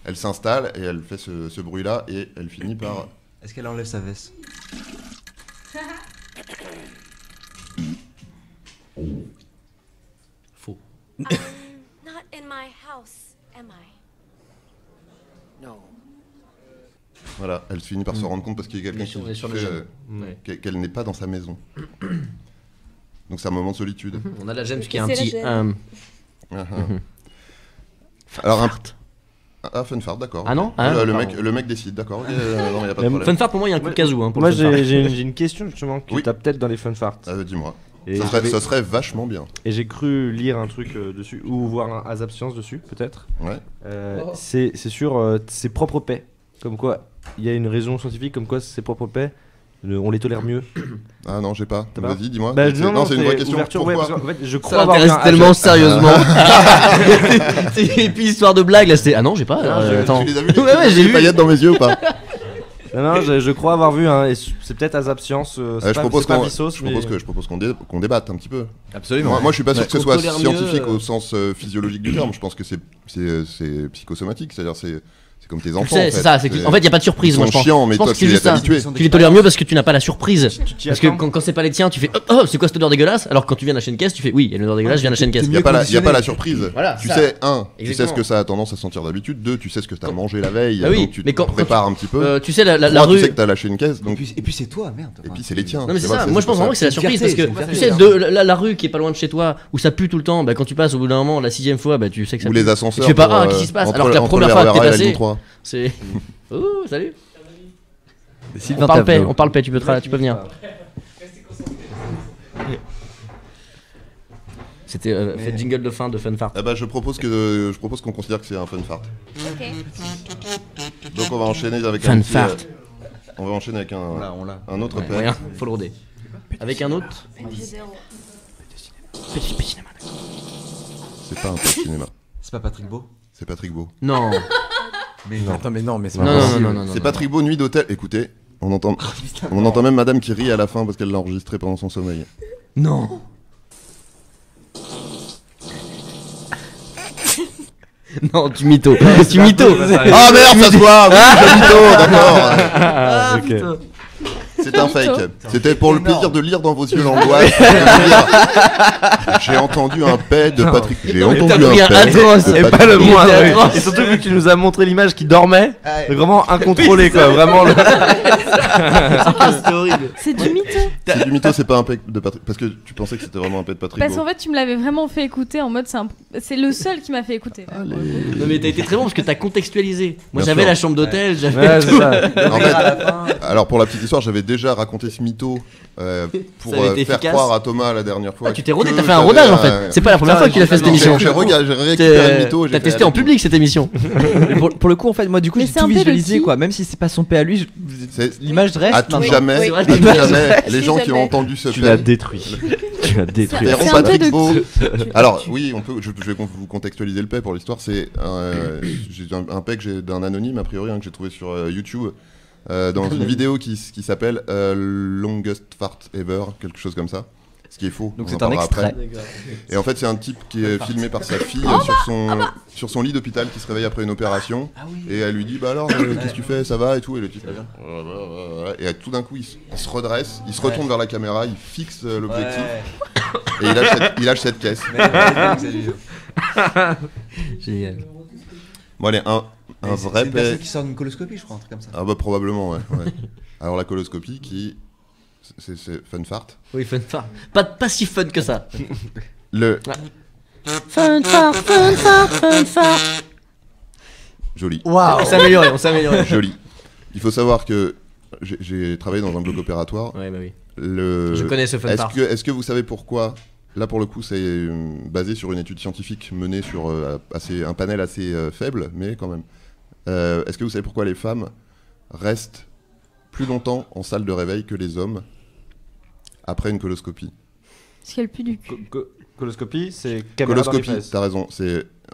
elle s'installe et elle fait ce bruit-là et elle finit par. Est-ce qu'elle enlève sa veste? Faux. Not in my house, am I? Voilà, elle finit par se rendre compte parce qu'il y a quelqu'un qui On est sur le fait, jeune. Ouais. qu'elle n'est pas dans sa maison. Donc c'est un moment de solitude. On a la James Ok, qui a un c'est la petit. gêne. Alors un fun fart, d'accord. Ah non Le mec décide, d'accord. Non, y a pas de Mais problème. Fun fart pour moi, il y a un coup de casou. Hein, pour Moi le fun fart. j'ai une question justement que Oui. t'as peut-être dans les fun farts. Dis-moi. Et Ça serait vachement bien. Et j'ai cru lire un truc dessus, ou voir un Azap Science dessus, peut-être. Ouais. C'est sur ses propres paix. Comme quoi, il y a une raison scientifique, comme quoi ses propres paix, on les tolère mieux. Ah non, j'ai pas. T'as pas Vas-y, dis-moi. Bah, non, c'est une vraie question. ouverture, ouais, Pourquoi parce qu'en fait, je crois Ça avoir m'intéresse vu un tellement Azap- sérieusement. Et puis histoire de blague là, c'est. Ah non, j'ai pas. Attends. Tu les as vus, Ouais, j'ai les vu. paillettes dans mes yeux ou pas? Non, je crois avoir vu un. Et c'est peut-être Azap Science. Je propose je qu'on qu'on débatte un petit peu. Absolument. Moi, je suis pas sûr que ce On soit tolère scientifique mieux, au sens physiologique du terme. Je pense que c'est psychosomatique, c'est-à-dire c'est comme tes Tu enfants. sais, c'est ça. C'est en fait, il y a pas de surprise. Ils Moi, sont je pense. chiants, mais Je pense toi, que c'est tu juste es ça. habitué. Tu les tolères mieux parce que tu n'as pas la surprise. t'y Parce que attends. quand c'est pas les tiens, tu fais oh, c'est quoi cette odeur dégueulasse? Alors que quand tu viens d'acheter une caisse, tu fais oui, il y a une odeur dégueulasse, je viens d'acheter une caisse. Il n'y a pas la surprise. Voilà, Tu ça. sais, tu sais Exactement. ce que ça a tendance à sentir d'habitude. 2, tu sais ce que tu as mangé la veille. Ah oui, Donc tu mais te quand prépares un petit peu. tu sais la 3, rue. tu sais que tu as lâché une caisse. Donc... Et puis c'est toi, merde. Et puis c'est les tiens. Non mais c'est vrai, ça, moi je pense vraiment que c'est la C'est une surprise parce fierté, que c'est une tu fierté. sais la rue qui est pas loin de chez toi où ça pue tout le temps, bah quand tu passes au bout d'un moment la 6ème fois, bah tu sais que ça Ou pue. les ascenseurs. Tu fais pas pour, qu'est-ce qui se passe entre- alors que la entre première le fois que t'es RER et la passé, ligne 3. c'est oh salut. Sylvain On parle paix, Tableau. on parle paix, tu peux venir. C'était fait jingle de fin de Fun Fart. Ah bah je propose qu'on considère que c'est un fun fart. Ok. Donc on va enchaîner avec Fun un petit, fart. on va enchaîner avec On l'a. un autre pet. Rien, faut le roder. Avec un autre. C'est pas un pet cinéma. C'est pas Patrick Beau? C'est Patrick Beau. Non. Mais non. Attends, mais non, mais c'est Non, pas non, possible. non, non, non. C'est Patrick Beau, Nuit d'hôtel. Écoutez, on entend même madame qui rit à la fin parce qu'elle l'a enregistré pendant son sommeil. Non. Non, tu mytho. Tu mytho. Ah merde, ça se voit. Oui, je mytho, d'accord. Ah, Ok. putain. C'est un fake. C'était pour le plaisir de lire dans vos yeux l'angoisse. J'ai entendu un pet de Patrick. J'ai Non, mais entendu t'as pris un un pet atroce. de Et Patrick pas le Beau. moindre. était oui. atroce. Et surtout vu que tu nous as montré l'image qui dormait, Ouais. vraiment incontrôlé quoi, vraiment. C'est horrible. C'est du mytho. C'est du mytho, c'est pas un pet de Patrick. Parce que tu pensais que c'était vraiment un pet de Patrick Parce Beau. qu'en fait, tu me l'avais vraiment fait écouter en mode c'est le seul qui m'a fait écouter. Non mais t'as été très bon parce que t'as contextualisé. Moi Bien j'avais sûr. la chambre d'hôtel, j'avais Ouais, c'est tout. ça. En fait, À la fin. alors pour la petite histoire, j'avais déjà raconté ce mytho pour Ça avait été faire efficace. croire à Thomas la dernière fois. Ah, tu t'es rodé, que t'as fait un j'avais rodage en fait. C'est pas la première fois qu'il a fait cette Non, émission. j'ai récupéré le mytho. j'ai T'as fait testé en avec lui. public cette émission. Mais pour le coup, en fait, moi, du coup, Mais j'ai c'est tout un peu le visualisé, qui quoi. Même si c'est pas son père à lui, C'est- l'image reste. À tout maintenant. jamais, C'est vrai, à tout l'image jamais, reste. les gens qui ont Jamais. entendu ce Tu l'as pet détruit. Tu l'as détruit. verront C'est un peu Patrick de Beau. qui Alors oui, on peut. Je vais vous contextualiser le pet pour l'histoire. C'est j'ai un pet que j'ai d'un anonyme a priori que j'ai trouvé sur YouTube dans une vidéo qui s'appelle Longest Fart Ever, quelque chose comme ça. Ce qui est faux. Donc on c'est en un parlera extrait. après. Et en fait, c'est un type qui est filmé par sa fille sur son lit d'hôpital qui se réveille après une opération. Et elle lui dit bah alors qu'est-ce que tu fais, ça va et tout. Et le type et tout d'un coup il se redresse, il se retourne vers la caméra, il fixe l'objectif et il lâche cette caisse. Génial. Bon allez, un vrai C'est une personne pet. qui sort d'une coloscopie, je crois, un truc comme ça. Ah bah probablement ouais. Alors la coloscopie qui c'est fun fart. Oui, fun fart. Pas si fun que ça. Le Fun fart, fun fart, fun fart. joli. Waouh. On s'est amélioré. Joli. Il faut savoir que j'ai travaillé dans un bloc opératoire. Ouais, bah oui. Le... Je connais ce fun fart. Est-ce que vous savez pourquoi? Là, pour le coup, c'est basé sur une étude scientifique menée sur un panel assez faible, mais quand même. Est-ce que vous savez pourquoi les femmes restent plus longtemps en salle de réveil que les hommes après une coloscopie? Parce qu'elle pue du cul. Coloscopie, c'est caméra dans les Coloscopie, fesses. t'as raison.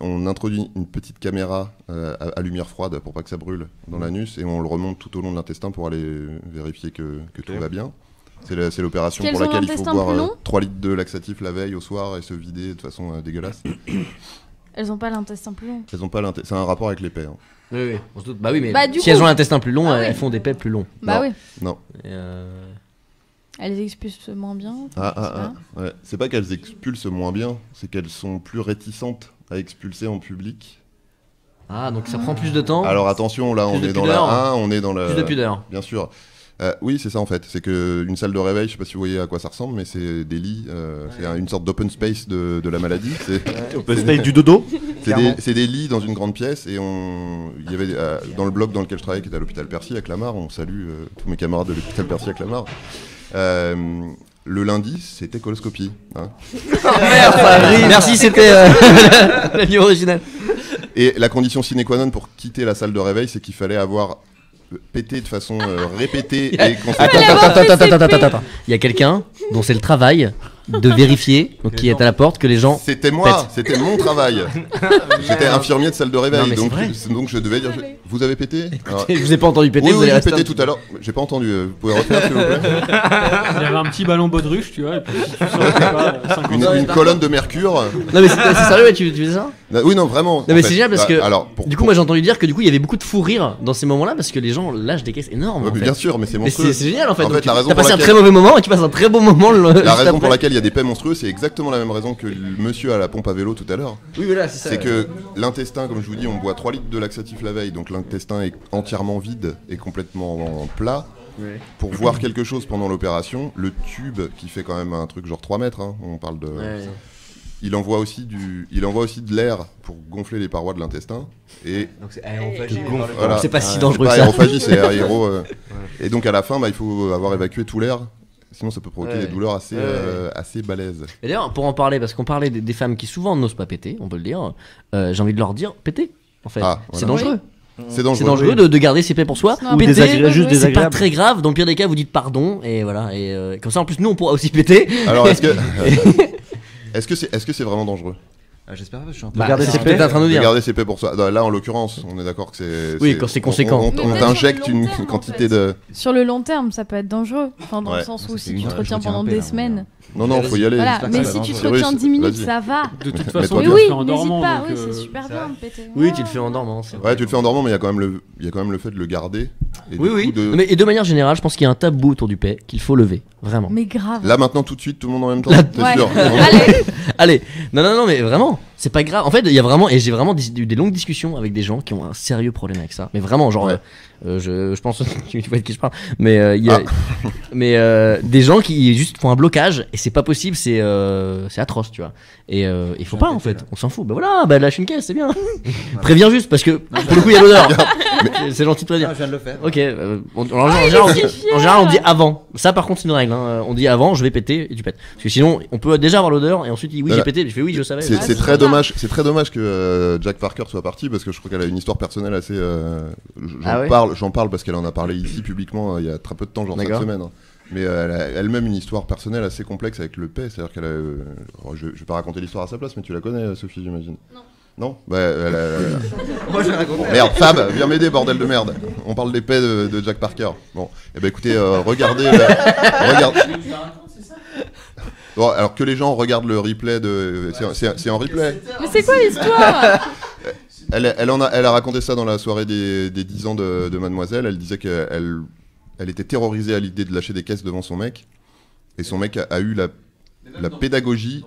On introduit une petite caméra à lumière froide pour pas que ça brûle dans l'anus et on le remonte tout au long de l'intestin pour aller vérifier que tout va bien. C'est l'opération Qu'elles pour ont laquelle il faut l'intestin plus boire long 3 litres de laxatif la veille au soir et se vider de façon dégueulasse. Elles ont pas l'intestin plus long. Elles ont pas c'est un rapport avec les pets. Hein. Oui, oui. On se doute. Bah oui, mais Bah, du si coup- elles ont l'intestin plus long, Ah elles oui. font des pets plus longs. Bah Non. oui. Non. Et Elles expulsent moins bien. Ouais. C'est pas qu'elles expulsent moins bien, c'est qu'elles sont plus réticentes à expulser en public. Ah, donc ça prend plus de temps. Alors attention, là Plus on de est dans pudeur. la 1, on est dans la... Plus de pudeur. Bien sûr. Oui, c'est ça en fait. C'est qu'une salle de réveil, je sais pas si vous voyez à quoi ça ressemble, mais c'est des lits, c'est une sorte d'open space de la maladie. Open space du dodo. C'est des lits dans une grande pièce et il y avait dans le bloc dans lequel je travaillais qui était à l'hôpital Percy à Clamart, on salue tous mes camarades de l'hôpital Percy à Clamart. Le lundi, c'était coloscopie. Hein. Merci, c'était la vie originale. Et la condition sine qua non pour quitter la salle de réveil, c'est qu'il fallait avoir pété de façon répétée et conséquente. Attends. Il y a quelqu'un dont c'est le travail de vérifier, donc qui est à la porte, que les gens. C'était moi, pètent. c'était mon travail. J'étais infirmier de salle de Non, réveil, mais donc c'est je devais dire vous avez pété? Alors, Je vous ai pas entendu péter, oui, vous oui, allez j'ai rester pété un petit tout à l'heure. J'ai pas entendu. Vous pouvez refaire s'il vous plaît? Il y avait un petit ballon baudruche, tu vois, et puis si tu sortais pas 50 Une colonne de mercure. Non mais c'est sérieux, ouais, tu faisais ça? Oui, non, vraiment. Non mais en c'est fait. génial parce que Alors, du coup moi j'ai entendu dire que du coup il y avait beaucoup de fou rire dans ces moments-là parce que les gens lâchent des caisses énormes. Ouais, en mais fait. bien sûr, mais c'est Mais monstrueux. c'est génial en fait. En Donc fait, la raison t'as pour passé un laquelle- très mauvais moment et tu passes un très bon moment. La juste raison pour après. laquelle il y a des paix monstrueux, c'est exactement la même raison que le monsieur à la pompe à vélo tout à l'heure. Oui voilà c'est ça. C'est que l'intestin, comme je vous dis, on boit 3 litres de laxatif la veille, donc l'intestin est entièrement vide et complètement plat. Ouais. Pour voir quelque chose pendant l'opération, le tube qui fait quand même un truc genre 3 mètres, hein, on parle de... Ouais. Il envoie aussi de l'air pour gonfler les parois de l'intestin. Et Donc c'est aérophagie. voilà. C'est pas si C'est dangereux pas que ça. aérophagie, c'est aéro. Et donc à la fin, il faut avoir évacué tout l'air. sinon ça peut provoquer Ouais. des douleurs assez, Ouais. assez balèzes. Et d'ailleurs, pour en parler, parce qu'on parlait des femmes qui souvent n'osent pas péter, on peut le dire, j'ai envie de leur dire péter, en fait. Ah, C'est voilà. dangereux. C'est dangereux. C'est dangereux de garder ses paix pour soi. Non, Péter, juste c'est pas désagréable. très grave. Dans le pire des cas, vous dites pardon et voilà. Et comme ça, en plus, nous, on pourra aussi péter. Alors est-ce que c'est vraiment dangereux J'espère pas, je suis en De train garder c'est ses ce que t'es paix en train de nous de dire. garder ses paix pour soi? Non, là en l'occurrence, on est d'accord que c'est. Oui, quand c'est conséquent. On Mais peut-être t'injecte sur le long une terme, en quantité fait. de. Sur le long terme, ça peut être dangereux. Enfin, dans Ouais. le sens où Ça si fait tu une te heure, retiens je retiens pendant un peu, des là, semaines. Non, faut y aller. Voilà, j'espère que mais ça si va tu te changer. retiens Oui, 10 minutes, vas-y. ça va. De toute Mais façon, toi, Mais tu le oui, fais en n'hésite dormant. pas, donc, oui, c'est super bien de péter. Oui, tu le fais en dormant. c'est vrai. Ouais, tu le fais en dormant, mais il y a quand même le fait de le garder. Et Oui, du oui. coup, de- Mais, et de manière générale, je pense qu'il y a un tabou autour du paix qu'il faut lever. Vraiment. Mais grave. Là maintenant, tout de suite, tout le monde en même temps. Là- T'es Ouais. sûr? Allez, Allez, non, mais vraiment, c'est pas grave. En fait, il y a vraiment, et j'ai vraiment eu des longues discussions avec des gens qui ont un sérieux problème avec ça. Mais vraiment, genre, Ouais. je pense, tu vois de qui je parle. Mais il y a, des gens qui juste font un blocage et c'est pas possible, c'est atroce, tu vois. Et il faut pas en fait, on s'en fout. Bah voilà, bah lâche une caisse, c'est bien. Préviens juste parce que pour le coup il y a l'odeur. C'est gentil de prévenir. Je viens de le faire. Ok, en général on dit avant. Ça par contre c'est une règle. Hein. On dit avant, je vais péter et tu pètes. Parce que sinon on peut déjà avoir l'odeur et ensuite il dit oui Voilà. j'ai pété. Je fais oui je savais. C'est Ah, c'est c'est très ça. dommage. C'est très dommage que Jack Parker soit parti parce que je crois qu'elle a une histoire personnelle assez. Ah ouais J'en parle parce qu'elle en a parlé ici publiquement il y a très peu de temps, genre cette D'accord. semaine. hein. Mais elle a elle-même une histoire personnelle assez complexe avec le paix. C'est-à-dire qu'elle a. Je vais pas raconter l'histoire à sa place, mais tu la connais, Sophie, j'imagine. Non. Non. Bah, Moi, je vais raconter. Merde, Fab, viens m'aider, bordel de merde. On parle des paix de Jack Parker. Bon, et ben écoutez, regardez. Bon, alors que les gens regardent le replay de. C'est en replay. mais c'est quoi l'histoire? Elle a raconté ça dans la soirée des 10 ans de Mademoiselle. Elle disait qu'elle était terrorisée à l'idée de lâcher des caisses devant son mec. Et son mec a eu la pédagogie.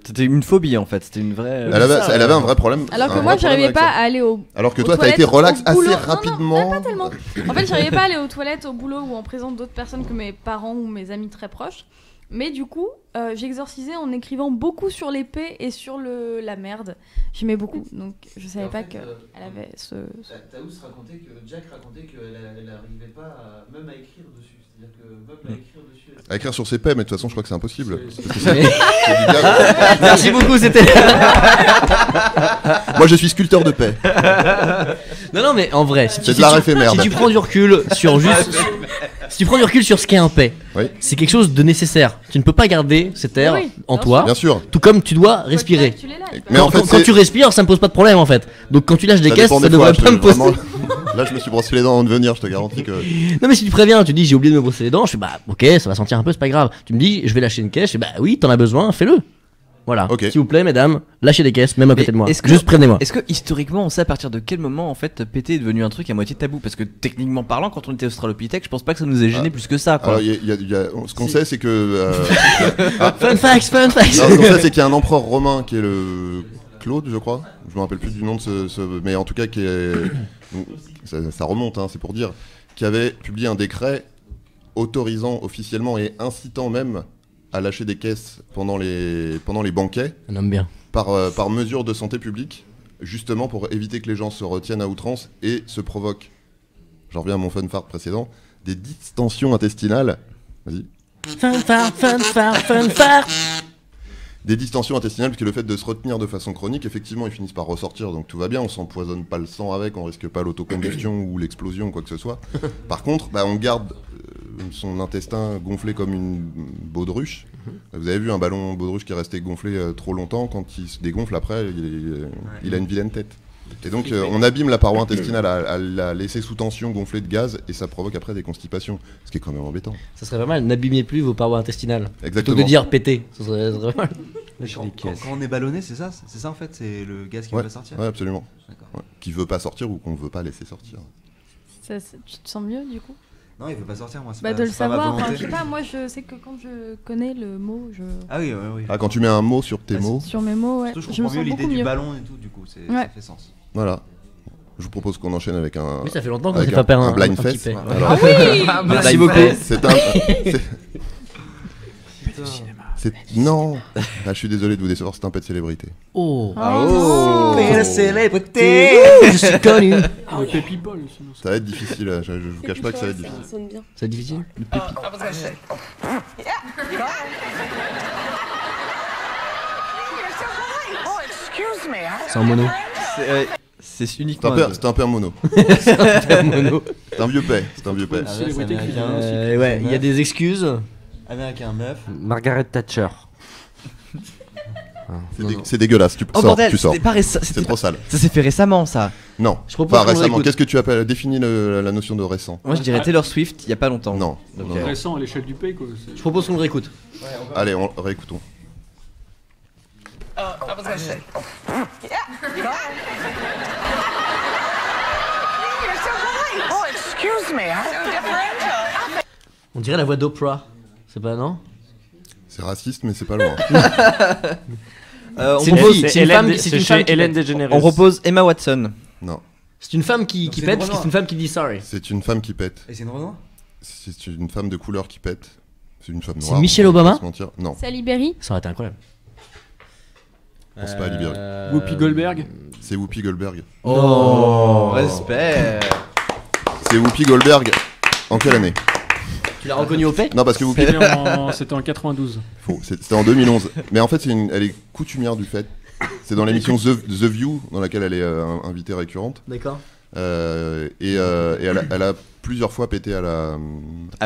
C'était une phobie en fait, c'était une vraie. Elle avait un vrai problème. Alors que un moi, vrai j'arrivais problème pas avec à aller au. ça. Alors que aux toi, t'as été toilettes, relax au assez boulot. Non, non, rapidement. pas tellement. En fait, j'arrivais pas à aller aux toilettes, au boulot ou en présence d'autres personnes que mes parents ou mes amis très proches. Mais du coup, j'exorcisais en écrivant beaucoup sur l'épée et sur la merde. J'aimais beaucoup, donc je savais pas qu'elle avait ce. Taous racontait que Jack racontait qu'elle n'arrivait pas même à écrire dessus. C'est-à-dire que même à écrire dessus. À écrire sur ses paix, mais de toute façon, je crois que c'est impossible. C'est- Parce que c'est du gaz. Merci beaucoup, c'était. Moi, je suis sculpteur de paix. Non, mais en vrai, C'est de l'art éphémère. si tu prends du recul sur juste. Si tu prends du recul sur ce qu'est un paix, Oui. c'est quelque chose de nécessaire. Tu ne peux pas garder cet air Oui, en bien toi, Bien sûr. tout comme tu dois respirer. Tu les lâches, Mais en fait, quand c'est- tu respires, ça me pose pas de problème en fait. Donc quand tu lâches des Ça caisses, dépend ça des fois, devrait pas me poser. vraiment- Là, je me suis brossé les dents avant de venir, je te garantis que. Non mais si tu préviens, tu dis j'ai oublié de me brosser les dents, je fais bah ok, ça va sentir un peu, c'est pas grave. Tu me dis je vais lâcher une caisse, je fais bah oui, t'en as besoin, fais-le. Voilà. Ok. S'il vous plaît, mesdames, lâchez des caisses, même à côté de moi. est-ce que- Juste prévenez-moi. Est-ce que historiquement on sait à partir de quel moment en fait péter est devenu un truc à moitié tabou? Parce que techniquement parlant, quand on était australopithèque, je pense pas que ça nous ait gêné plus que ça quoi. Alors, ce qu'on sait, c'est que. Fun facts, fun facts. Non, ce qu'on sait, c'est qu'il y a un empereur romain qui est le Claude, je crois. Je me rappelle plus du nom de ce. Mais en tout cas, qui est. Ça remonte, hein, c'est pour dire. Qui avait publié un décret autorisant officiellement et incitant même à lâcher des caisses pendant les banquets. Un homme bien. Par mesure de santé publique, justement pour éviter que les gens se retiennent à outrance et se provoquent, j'en reviens à mon fun fart précédent, des distensions intestinales. Vas-y. Fun fart. Des distensions intestinales, puisque le fait de se retenir de façon chronique, effectivement, ils finissent par ressortir, donc tout va bien, on s'empoisonne pas le sang avec, on risque pas l'autocombustion ou l'explosion ou quoi que ce soit. Par contre, on garde son intestin gonflé comme une baudruche. Vous avez vu un ballon baudruche qui est resté gonflé trop longtemps, quand il se dégonfle après, il a une vilaine tête. Et donc on abîme la paroi intestinale à la laisser sous tension gonflée de gaz et ça provoque après des constipations, ce qui est quand même embêtant. Ça serait pas mal, n'abîmez plus vos parois intestinales. Exactement. Plutôt que de dire péter, ça serait pas mal. Quand on est ballonné, c'est ça en fait, c'est le gaz qui Ouais, veut pas sortir. ouais, absolument. D'accord. Ouais. Qui veut pas sortir ou qu'on veut pas laisser sortir. Tu te sens mieux du coup? Non, il veut pas sortir, moi. C'est Bah pas, de le c'est pas ma savoir, enfin, volonté. je sais pas, moi je sais que quand je connais le mot, Ah oui, oui. Ah, quand tu mets un mot sur tes Ah, mots, sur mes mots, ouais, Surtout, je je me comprends sens mieux beaucoup l'idée du mieux. ballon et tout, du coup, ça Ouais. fait sens. voilà. Je vous propose qu'on enchaîne avec un. Oui, ça fait longtemps qu'on avec s'est pas perdu un blind un petit fest. paix. Alors, Ah oui. Merci beaucoup. c'est Non. Ah, je suis désolé de vous décevoir, c'est un pet célébrité. Oh. Super célébrité. Je suis connu. Le Pépi Paul, sinon. Ça va être difficile, je vous cache pas que ça va être difficile. Ça sonne bien. C'est difficile. C'est en mono. C'est uniquement. C'est un peu un mono. C'est un mono. C'est un vieux paix. C'est un vieux paix. Célébrité qui vient aussi. Ouais, il y a des excuses. Américain meuf. Margaret Thatcher. C'est dégueulasse, tu Oh sors, bordel, tu sors. c'était pas C'est trop sale. Ça s'est fait récemment, ça. Non, Je propose pas qu'on le récemment. réécoute. Qu'est-ce que tu appelles définis la notion de récent? Moi, je dirais Taylor Swift, il y a pas longtemps. Non. Donc, non, non. Récent à l'échelle du pays, quoi. Je propose qu'on le réécoute. Allez, réécoutons. On dirait la voix d'Oprah. C'est pas, non? C'est raciste, mais c'est pas loin. C'est une fille, c'est une femme qui C'est pète. chez Hélène DeGeneres. On propose Emma Watson. Non, C'est une femme qui c'est pète, une parce que c'est une femme qui dit sorry. c'est une femme qui pète. Et c'est une Renoir. C'est une femme de couleur qui pète. C'est une femme C'est noire. Michelle on va Obama pas se mentir. Non, C'est Libéry. Ça aurait été incroyable. je pense pas à Libéry. Whoopi Goldberg. C'est Whoopi Goldberg. Oh, respect. C'est Whoopi Goldberg. En quelle année? Tu l'as reconnu au fait? Non, parce que Whoopi. C'était en 92. Faux, c'était en 2011. Mais en fait, elle est coutumière du fait. C'est dans l'émission The View, dans laquelle elle est invitée récurrente. D'accord. Et elle a plusieurs fois pété à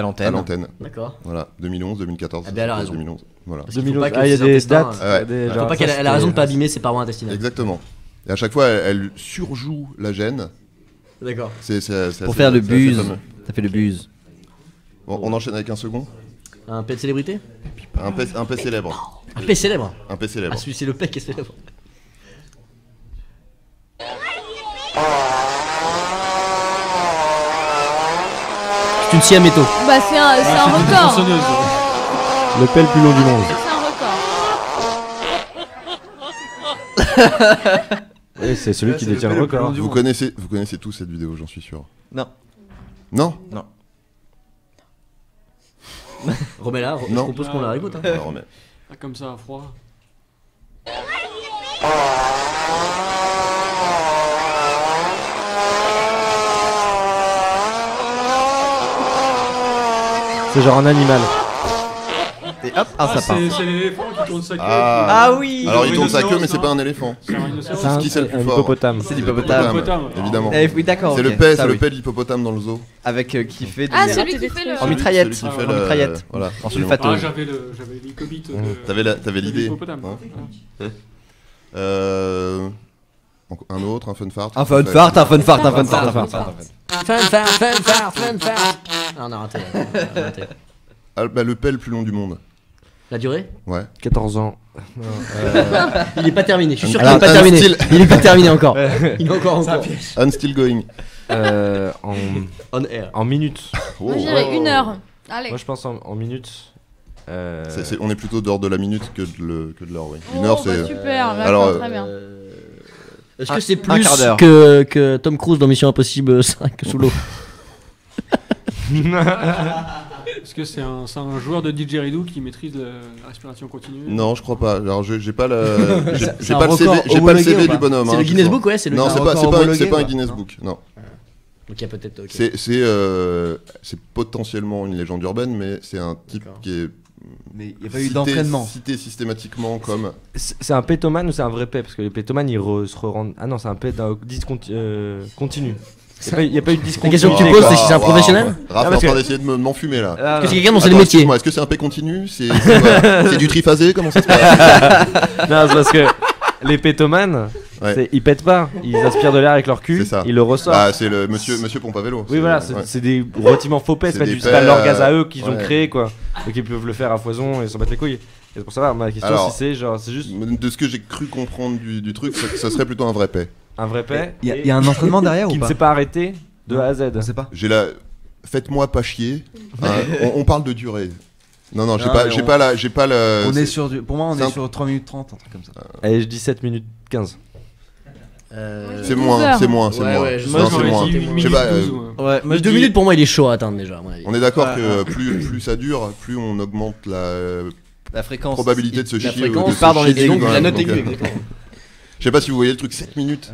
l'antenne. D'accord. Voilà, 2011, 2014. Ah ben, elle a raison. 2011. Voilà. Parce qu'il faut pas que il y a ses des intestins, dates. Ouais. des- Faut genre, pas ça, qu'elle a raison de pas c'était- abîmer ses parois intestinaux. Exactement. Et à chaque fois, elle surjoue la gêne. D'accord. C'est Pour assez- faire le c'est assez buzz. fameux. Ça fait le buzz. Bon, on enchaîne avec un second. Un pet de célébrité? Un paix célèbre. Un pet célèbre. Un paix célèbre. Ah, celui c'est le pet qui est célèbre. C'est une siaméto. Bah, c'est un record. Tronçonneuse. Le pet le plus long du monde. C'est un record. Et c'est celui Ouais, qui c'est le détient pet le le plus long record. du Vous monde. connaissez tous cette vidéo, j'en suis sûr. Non. Non. Remets-la, je Non. propose qu'on la réécoute. Hein. Alors, mais- Ah, comme ça, à froid. C'est genre un animal. Et hop, un sapin. C'est l'éléphant qui tourne sa queue. Ah oui. Alors il tourne sa queue, rhinocéros, mais c'est non. pas un éléphant. C'est un rhinocéros. C'est un- Qui c'est le plus un fort? hippopotame. C'est l'hippopotame. Hippopotame. Évidemment. Oui, d'accord. C'est ok, le paix, ça, c'est le oui. paix de l'hippopotame dans le zoo. Avec qui fait Ah, des- celui qui fait le. En mitraillette. Celui qui fait En mitraillette. Voilà. En sulfato. Ah, j'avais l'icobite de. T'avais l'idée. l'hippopotame. Hein. Un autre, un fun fart. Un fun fart, un fun fart, un fun fart, un fun Fun fart. fun fart. Ah, on a raté. On a raté. Ah, bah, le paix le plus long du monde. La durée? Ouais. 14 ans. Il est pas terminé, je suis sûr qu'il Alors, est pas un terminé. style- Il est pas terminé encore. Il est encore en cours. I'm still going. En On air. en minutes. Oh. Moi, je dirais 1 heure. Allez. Moi je pense en minutes. On est plutôt d'ordre de la minute que de l'heure, oui. Une Oh, heure, bah, c'est. super, Alors, d'accord, très bien. Est-ce que c'est un plus quart d'heure. que Tom Cruise dans Mission Impossible 5 sous l'eau? Est-ce que c'est un joueur de didgeridoo qui maîtrise la respiration continue? Non, je crois pas. Alors, j'ai pas le. J'ai C'est un pas le CV, record j'ai pas le homologué CV ou pas du bonhomme. C'est hein, le ce Guinness soir. Book, ouais, c'est le Non, c'est record pas homologué, un ou pas Guinness Non. Book. Non. Donc il y a peut-être. ok. C'est potentiellement une légende urbaine, mais c'est un type D'accord. qui est. Mais il n'y a pas eu d'entraînement. Cité systématiquement comme. C'est un pétomane ou c'est un vrai pet? Parce que les pétomanes ils se rendent. Ah non, c'est un pet d'un continu. Il n'y a pas eu de La discontinu. question que tu poses, c'est si c'est un professionnel? Raph Ah, est en parce train que- d'essayer de m'enfumer là. Ah, Parce que quelqu'un dont c'est le Attends, métier. excuse-moi, est-ce que c'est un P continu? C'est quoi C'est du triphasé? Comment ça se passe? Non, c'est parce que les pétomanes, Ouais. ils pètent pas. Ils aspirent de l'air avec leur cul, C'est ça. ils le ressortent. Bah, c'est le monsieur pompe à vélo. Oui, voilà, c'est ouais. c'est des relativement faux pets. C'est C'est des pas pets, leur gaz à eux qu'ils ont ouais. créé, quoi. Donc ils peuvent le faire à foison et s'en battre les couilles. Et c'est pour ça, ma question, Alors, si c'est genre, c'est juste De ce que j'ai cru comprendre du truc, ça serait plutôt un vrai paix. un vrai pet. Il y a un entraînement derrière qui ou ne pas? s'est pas arrêté de A à Z. On sait pas. J'ai la. Faites-moi pas chier. Hein, on parle de durée. Non, j'ai Non, pas, mais j'ai on- pas la, j'ai pas le. On est sur pour moi, on c'est est un- sur 3 minutes 30, un truc comme ça. Allez, je dis 7 minutes 15. C'est moins, c'est moins, c'est Ouais, moins. ouais, je- Non, Moi, c'est j'aurais moins. dit 8 Je sais minutes pas, 12. Ouais, moi je 2 dis- minutes pour moi, il est chaud à atteindre déjà. à mon avis. On est d'accord que plus ça dure, plus on augmente La fréquence. probabilité de se La chier. fréquence, de se part dans les chier aiguilles, dessus, donc quand la même, note donc, aiguë, exactement. Je sais pas si vous voyez le truc 7 minutes.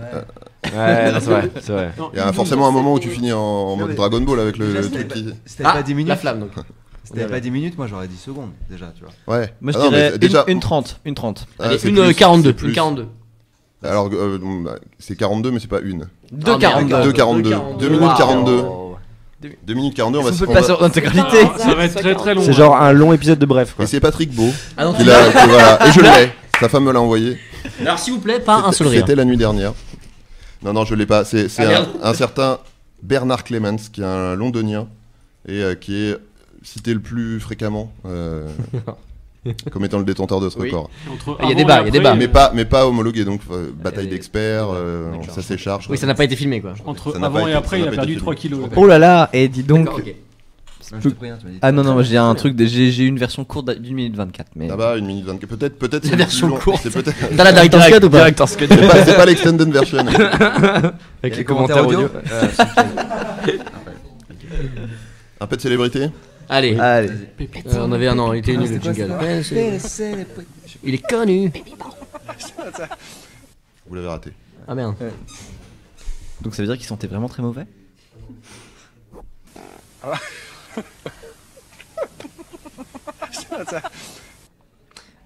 Ouais, non, c'est vrai, c'est vrai. Non, Il y a forcément un moment où tu finis en mode mais- Dragon Ball avec le Déjà, truc qui. C'était pas 10 La minutes. flamme donc. C'était pas 10 minutes, moi j'aurais 10 secondes déjà, tu vois. Ouais. Moi je Ah non, mais dirais déjà. une 30. Une 30. Ah, Allez, c'est une plus, 42. c'est plus. Une 42. Alors, c'est 42, mais c'est pas une. 2,42. 2,42. 2 minutes 42. 2 minutes 42, on va On se peut pas sur l'intégralité. Ça va être très très long. C'est genre un long épisode de Bref, quoi. Et c'est Patrick Beau. Ah non, qui voilà. Et je l'ai. Sa femme me l'a envoyé. Alors s'il vous plaît, pas un seul rire. C'était la nuit dernière. Non, je l'ai pas. C'est Ah, merde. un certain Bernard Clemens, qui est un londonien et qui est cité le plus fréquemment comme étant le détenteur de ce Oui. record. Entre Il y a avant débat, et il y a après, débat. Mais pas homologué, donc bataille Euh, d'experts, d'accord. ça s'écharge. Oui, ça n'a pas été filmé quoi. Entre Ça n'a avant pas et été- après, ça il n'a a pas perdu été 3 filmé. kilos. Oh là là, et dis donc. D'accord, ok. Non, je te prie, hein, tu m'as dit. Ah non, non, moi j'ai un truc, j'ai une version courte d'une minute 24. Mais... Ah bah, 1 minute 24. Peut-être La c'est le version plus long. courte. C'est peut-être. T'as la Director's Cut ou pas Director's Cut. C'est pas l'extended version. Avec les commentaires audio. Un peu de célébrité. Allez, Allez. on avait un an, il était nul le jingle. Ouais, il est connu. Vous l'avez raté. Ah merde. Donc ça veut dire qu'ils sentaient vraiment très mauvais.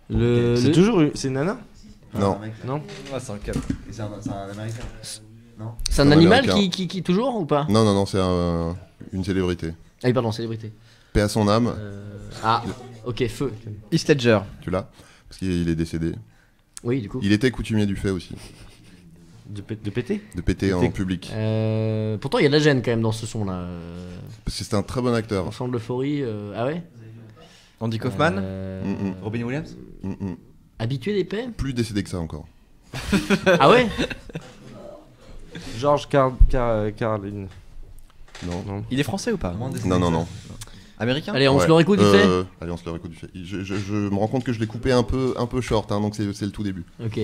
Le C'est toujours c'est Nana. Non. Non. Ah, c'est un cap. C'est un américain. Non. C'est un un animal américain. qui toujours ou pas Non, c'est une célébrité. Ah oui, pardon, célébrité. Paix à son âme. Ah, ok, feu. Heath Ledger. Tu l'as. Parce qu'il est décédé. Oui, du coup. Il était coutumier du fait aussi. De péter. De péter en public. Pourtant, il y a de la gêne quand même dans ce son-là. Parce que c'est un très bon acteur. Ensemble d'euphorie. Ah ouais Andy Kaufman. Robin Williams. Habitué des paix Plus décédé que ça encore. Ah ouais George Carlin. Non. Il est français ou pas? Non. Américain? Allez, on se le réécoute vite fait. Allez, on se le réécoute du fait. Je me rends compte que je l'ai coupé un peu short, hein, donc c'est le tout début. Ok.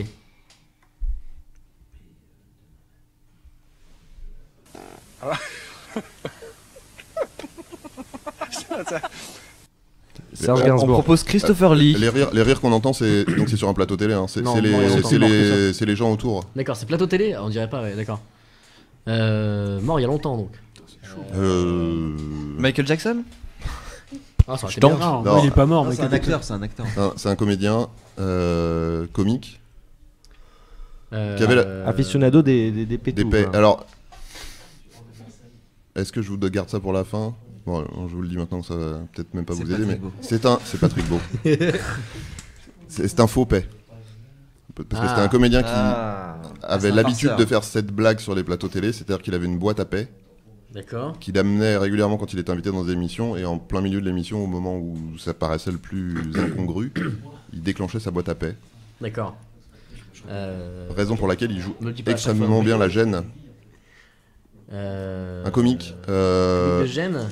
Serge On Gainsbourg. propose Christopher Lee. Les rires qu'on entend, c'est sur un plateau télé. Hein. C'est Non, non, c'est mort que ça. les gens autour. D'accord, c'est plateau télé On dirait pas, ouais, d'accord. Mort il y a longtemps donc. Michael Jackson? Ah, ça aurait Je été tente. bien. Non, Non. il est pas mort. Non, mais c'est un acteur, c'est un acteur. C'est un comédien comique qui avait Euh, Aficionado des des pétous. paix. quoi. Alors, est-ce que je vous garde ça pour la fin? Bon, je vous le dis maintenant, ça va peut-être même pas C'est vous aider, mais Patrick Beau. c'est Patrick Beau. C'est un faux paix. Parce que c'était un comédien qui avait c'est un l'habitude farceur. de faire cette blague sur les plateaux télé, c'est-à-dire qu'il avait une boîte à paix D'accord. qu'il amenait régulièrement quand il était invité dans des émissions, et en plein milieu de l'émission, au moment où ça paraissait le plus incongru, il déclenchait sa boîte à paix. D'accord. Raison pour laquelle il joue Me le dis pas à chaque extrêmement fois. bien la gêne. Un comique De gêne.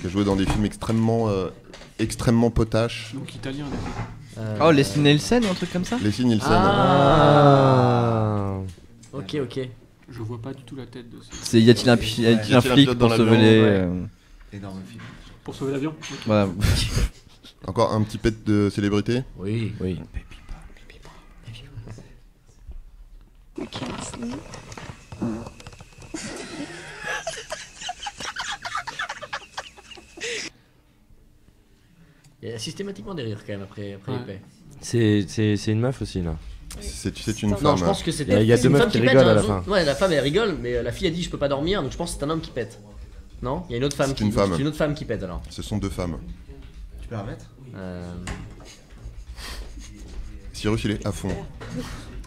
qui a joué dans des films extrêmement potaches. Donc italien. Oh, Leslie Nielsen ou un truc comme ça? Leslie Nielsen. Ah. Ok. Je vois pas du tout la tête de ce. C'est y a-t-il un flic pilote dans pour l'avion, sauver les. ouais. Énorme film. Pour sauver l'avion. Voilà. Encore un petit pet de célébrité. Oui. Il y a systématiquement des rires quand même après Ouais. épais. C'est une meuf aussi là. C'est une femme. Non, je pense que c'était. Il y a c'est deux une meufs femme qui pète, rigolent j'ai à la l'impression. fin. Ouais, la femme elle rigole, mais la fille a dit je peux pas dormir, donc je pense que c'est un homme qui pète. Non? Il y a une autre femme C'est qui. une femme. C'est une autre femme qui pète alors. Ce sont deux femmes. Tu peux la remettre? Cyrus, il est à fond.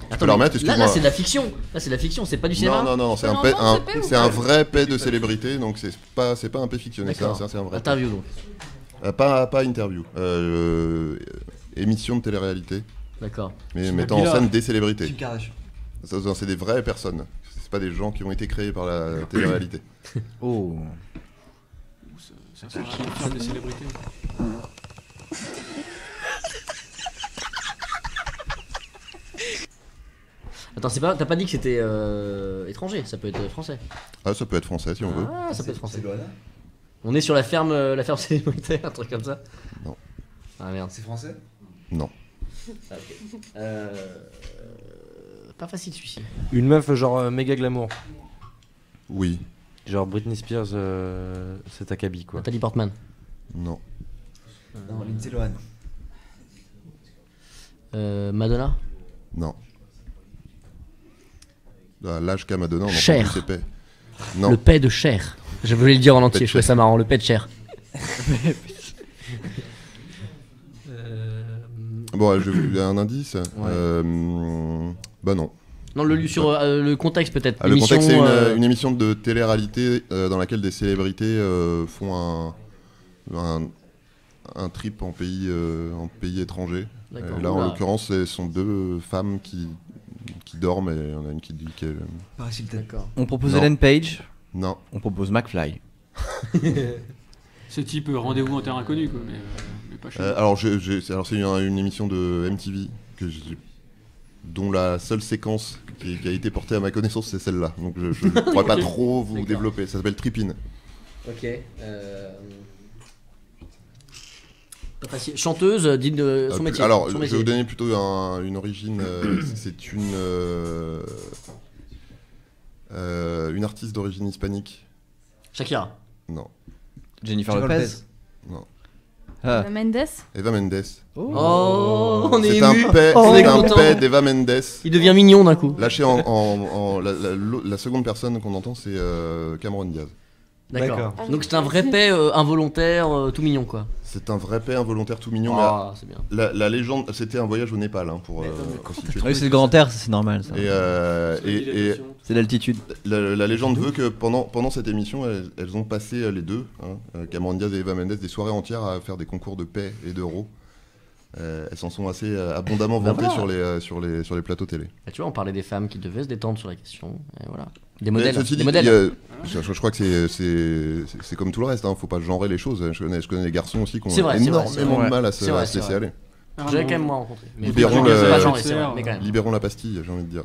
Attends, la mais remettre, là excuse-moi. c'est de la fiction. Là c'est de la fiction, c'est pas du cinéma. Non, c'est Ça un l'entend, ce paix ou c'est pas un vrai paix de célébrité, donc c'est pas un paix fictionné, c'est D'accord. un vrai. Interview donc. Pas interview. Émission de télé-réalité, D'accord. mais C'est mettant en Nabila. scène des célébrités. Kim Kardashian. C'est des vraies personnes. C'est pas des gens qui ont été créés par la télé-réalité. Oh. Ça sert à rien de faire des célébrités. Attends, t'as pas dit que c'était étranger, ça peut être français. Ah, ça peut être français si on veut. Ça peut être français. C'est Loana. On est sur la ferme célébritaire, un truc comme ça. Non. Ah Ah merde. C'est français? Non. Ah, ok. Pas facile celui-ci. Une meuf genre méga glamour. Oui. Genre Britney Spears, c'est Akabi quoi. Nathalie Portman. Non. Non, Lindsay Lohan. Madonna. Non. L'âge qu'a Madonna, on entend Cher. plus ses paix. Non. Le paix de Cher. Je voulais le dire en entier, je trouvais ça marrant. Le paix de Cher. Bon, je vais vous donner un indice. Bah non. Non, sur le contexte peut-être. Le contexte, c'est une émission de télé-réalité dans laquelle des célébrités font un trip en pays étranger. Là, en l'occurrence, ce sont deux femmes qui dorment et on a une qui dit qu'elle... Paris Hilton. On propose Non. Ellen Page. Non. On propose McFly. C'est type rendez-vous en terre inconnue, quoi, mais pas chez nous. Alors, c'est une émission de MTV dont la seule séquence qui a été portée à ma connaissance, c'est celle-là. Donc, je ne pourrais pas trop vous développer. Ça s'appelle Trip-In. Ok. Pas facile. Chanteuse, dites de son métier. Alors, son je vais vous donner plutôt une origine. C'est une artiste d'origine hispanique. Shakira. Non. Jennifer Lopez. Non. Eva Mendes. Eva Mendes. Oh, on est C'est ému. un paix, On est c'est un content. paix d'Eva Mendes. Il devient mignon d'un coup. Lâché la seconde personne qu'on entend, c'est Cameron Diaz. D'accord. Donc c'est un vrai paix involontaire, tout mignon quoi. C'est un vrai paix involontaire tout mignon. Ah, c'est bien. La légende, c'était un voyage au Népal pour constituer. Oui, c'est le grand air, c'est normal. Ça. Et c'est l'altitude. La légende veut que pendant cette émission, elles ont passé les deux, Cameron Diaz et Eva Mendes, des soirées entières à faire des concours de paix et d'euros. Elles s'en sont assez abondamment vantées voilà. sur les plateaux télé. Et tu vois, on parlait des femmes qui devaient se détendre sur la question. Et voilà. Des Mais modèles. ceci Des dit, modèles. je crois que c'est comme tout le reste, faut pas genrer les choses. Je connais des garçons aussi qui ont énormément de mal à se laisser aller. J'avais quand même moi rencontré. Libérons la pastille, j'ai envie de dire.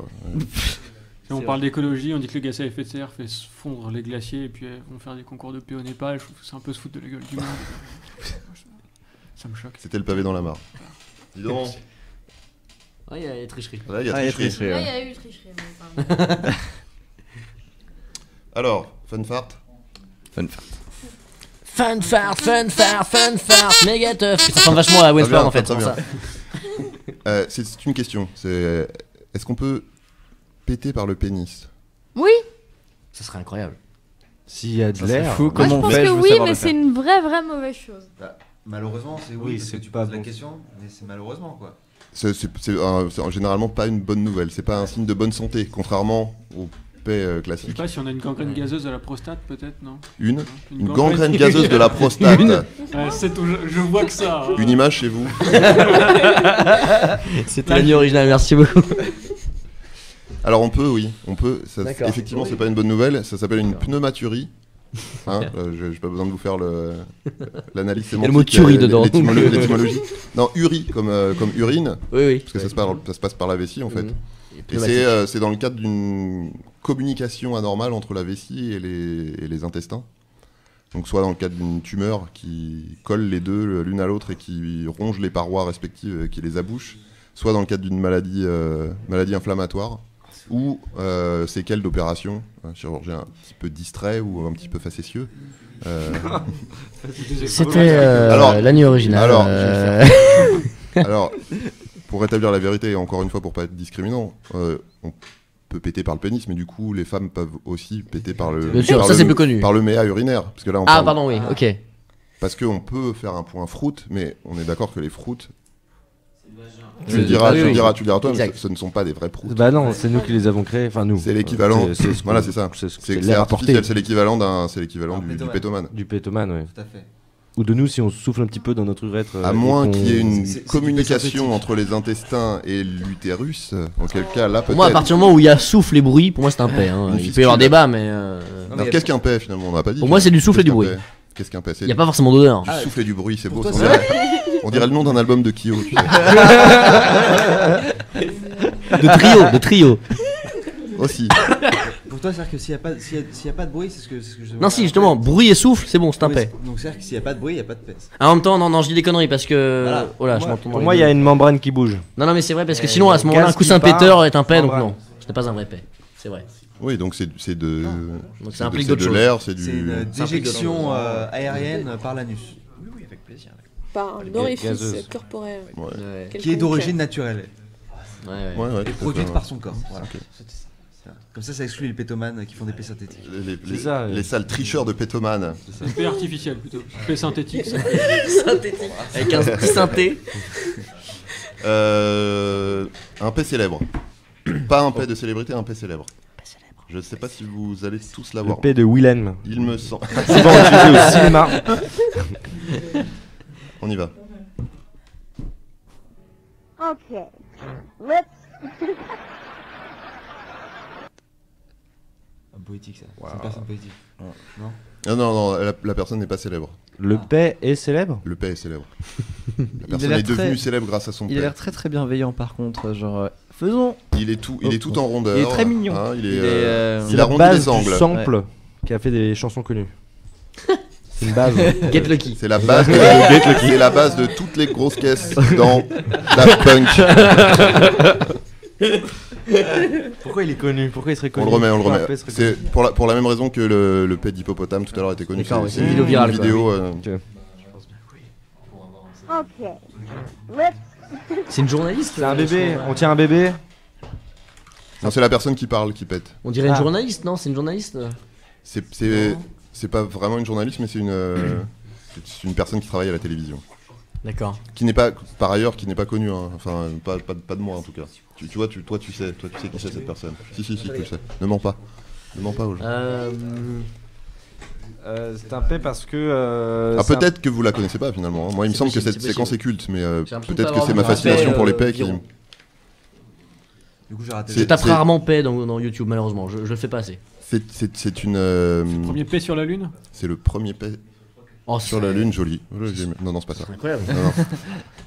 On parle d'écologie, on dit que le gaz à effet de serre fait fondre les glaciers et puis vont faire des concours de paix au Népal. Je trouve que c'est un peu se foutre de la gueule du monde. Ça me choque. C'était le pavé dans la mare. Dis donc. Ouais, il y a tricherie. Ouais, il y a tricherie. Ouais, il y a eu tricherie. Alors, fun fart. Fun fart, méga tough. Ça ressemble vachement à Westworld en fait. Très bien. C'est une question. Est-ce qu'on peut péter par le pénis? Oui. Ça serait incroyable. S'il y a de l'air. Moi, je pense que oui, mais c'est une vraie mauvaise chose. Malheureusement, c'est oui, parce c'est que tu pas poses la bon. question, mais c'est malheureusement quoi. C'est généralement pas une bonne nouvelle. C'est pas un signe de bonne santé, contrairement aux paix Je sais classiques. pas si on a une gangrène gazeuse à la prostate, peut-être, non? Une gangrène gazeuse de la prostate. Je vois que ça. Une image chez vous. C'était la nuit originale, merci beaucoup. Alors on peut. D'accord. Effectivement, c'est pas une bonne nouvelle. Ça s'appelle une pneumaturie. J'ai pas besoin de vous faire l'analyse sémantique. Il y a le mot tuerie dedans. L'étymologie. Non, uri comme urine. Oui. Parce que ça se passe par la vessie en fait. Et c'est dans le cadre d'une communication anormale entre la vessie et les intestins. Donc soit dans le cadre d'une tumeur qui colle les deux l'une à l'autre et qui ronge les parois respectives qui les abouche, soit dans le cadre d'une maladie inflammatoire ou séquelles d'opération, un chirurgien un petit peu distrait ou un petit peu facétieux. C'était la nuit originale. Alors, pour rétablir la vérité, et encore une fois pour pas être discriminant, on peut péter par le pénis, mais du coup les femmes peuvent aussi péter par le, Bien sûr, par ça le- c'est plus connu. par le méa urinaire. Parce que là, on Ah parle- pardon, oui, ok. Parce qu'on peut faire un point fruit, mais on est d'accord que les fruits. Tu Oui, le diras, oui, tu le oui. diras toi, mais Exact. ce ne sont pas des vrais proutes. Bah non, c'est nous qui les avons créés. Enfin nous. C'est l'équivalent. Voilà, c'est ça. C'est l'air artificiel, apporté. c'est l'équivalent du pétomane. Du pétomane, oui. Tout à fait. Ou de nous si on souffle un petit peu dans notre urètre. À et moins qu'on- qu'il y ait une c'est du communication pétavértique. entre les intestins et l'utérus, auquel cas là Pour peut-être. moi, à partir du moment où il y a souffle et bruit, pour moi c'est un paix. Hein. Une Il peut y avoir fistule. débat, mais. Alors, qu'est-ce qu'un paix finalement? On n'a pas dit. Pour moi, c'est du souffle et du bruit. Qu'est-ce qu'un paix? Il n'y a pas forcément d'odeur. Du souffle et du bruit, c'est beau. toi, ça. c'est On dirait le nom d'un album de Kyo. Tu sais. De trio. Aussi. Pour toi, c'est-à-dire que s'il y a pas de bruit, c'est ce que je. Non, si, justement, bruit et souffle, c'est bon, c'est un Oui, paix. donc c'est-à-dire que s'il y a pas de bruit, il y a pas de paix. En même temps, non, je dis des conneries parce que. Voilà. Oh là, je m'entends dans Pour les moi, il deux. y a une membrane qui bouge. Non, mais c'est vrai parce que Et sinon, à ce moment-là, un gaz coussin qui part, péteur est un paix, donc membrane. non, ce n'est pas un vrai paix. C'est vrai. Oui, donc c'est de. Donc ça c'est implique de d'autres choses. l'air, c'est C'est du. une déjection aérienne par l'anus. Oui, oui, avec plaisir. Par un Elle est orifice gazeuse. corporel. Ouais. Ouais. Qui est d'origine naturelle. Ouais. Ouais, ouais, Et tout à produite fait, par ouais. son corps. Voilà. Ok. Comme ça exclut les pétomanes qui font des paix synthétiques. Les, C'est ça, les sales tricheurs de pétomanes. Paix artificielle plutôt. Paix synthétique. ça. Synthétique. Avec un petit synthé. Un paix célèbre. Pas un paix de célébrité, un paix célèbre. Je sais pas si vous allez tous Le l'avoir. P de Willem. Il me semble. Souvent utilisé au cinéma. On y va. Okay, let's. Poétique ça. C'est une personne poétique. Non. Non, non, la personne n'est pas célèbre. Le P est célèbre. Le paix est célèbre. Il La a personne l'air est devenue très- célèbre grâce à son Il a paix. l'air très très bienveillant par contre, genre faisons. Il est tout en rondeur. Il est très mignon. hein, il Il est, C'est il la arrondit base les angles. du sample qui a fait des chansons connues. C'est une base. Get Lucky. C'est la base de, Get Lucky. c'est la base de toutes les grosses caisses dans Daft Punk. Pourquoi il est connu? Pourquoi il serait connu? On le remet, on le Pourquoi un remet. P serait C'est pour la même raison que le pet d'hippopotame tout à l'heure était connu. D'accord, C'est ouais, c'est une vidéo virale, quoi. vidéo, connu? Okay, let's. C'est une journaliste. C'est un bébé. On tient un bébé. Non, c'est la personne qui parle qui pète. On dirait une Ah. journaliste, non? C'est une journaliste. C'est pas vraiment une journaliste, mais c'est une personne qui travaille à la télévision. D'accord. Qui n'est pas, par ailleurs, qui n'est pas connue. Hein. Enfin, pas de moi en tout cas. Tu vois, toi tu sais qui c'est cette personne. Si, tu le sais. Ne mens pas. Ne mens pas aux gens. C'est un P parce que. Ah, c'est un- peut-être que vous la connaissez pas finalement. hein. Moi, il me C'est semble que possible, cette c'est séquence est possible. culte, mais J'ai l'impression de peut-être pas que c'est ma avoir vu fascination un pour les P, paix qui. Viron. Du coup, j'ai raté. Je C'est- tape c'est- rarement paix dans YouTube, malheureusement. Je le fais pas assez. C'est une. Premier paix sur la lune. C'est le premier paix Oh, sur la lune, joli. Non, c'est pas ça. Incroyable. Non, non.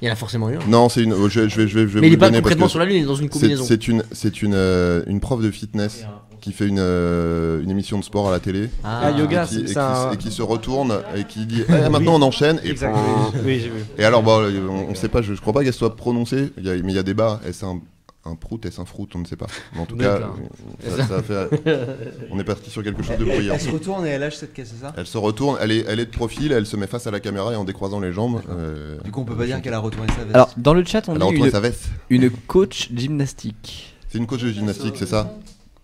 Il y en a forcément eu un. Non, c'est une. Je vais Mais vous il est le pas donner parce concrètement que sur la lune, il est dans une combinaison. C'est une prof de fitness qui fait une émission de sport à la télé. Ah, yoga, et qui, c'est un- et qui se retourne et qui dit eh, maintenant on enchaîne et, Exact. Oui, j'ai vu. et alors bon, on sait pas, je crois pas qu'elle soit prononcée, mais il y a débat. Est-ce un prout, est-ce un fruit, on ne sait pas. Mais en tout cas, D'accord. ça a fait. On est parti sur quelque chose de bruyant. Elle se retourne et elle lâche cette caisse, c'est ça? Elle se retourne, elle est de profil, elle se met face à la caméra et en décroisant les jambes. Du coup, on peut pas dire qu'elle a retourné sa veste. Alors dans le chat on Elle a dit retourné sa veste. une coach gymnastique. C'est une coach de gymnastique, c'est ça?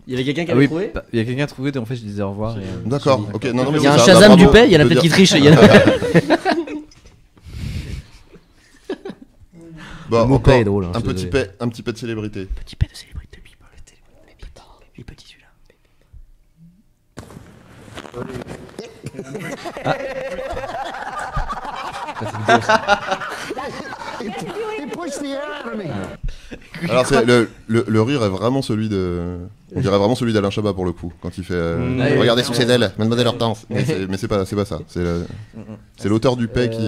Il y avait quelqu'un qui Ah avait oui, trouvé. il y a quelqu'un qui a trouvé, en fait je disais au revoir. D'accord, ok. Non, mais Il y a un ça, Shazam bravo du paix, il y en a de peut-être qui dire- trichent. Il y en a- Bon, Le mot encore paix est drôle, hein, un je suis petit désolé. paix, un petit paix de célébrité. Petit paix de célébrité. Il est petit celui-là. Alors c'est le rire est vraiment celui de, on dirait vraiment celui d'Alain Chabat pour le coup quand il fait regardez sous ses ailes, mademoiselle Hortense. Mais c'est pas ça. C'est l'auteur du paix qui.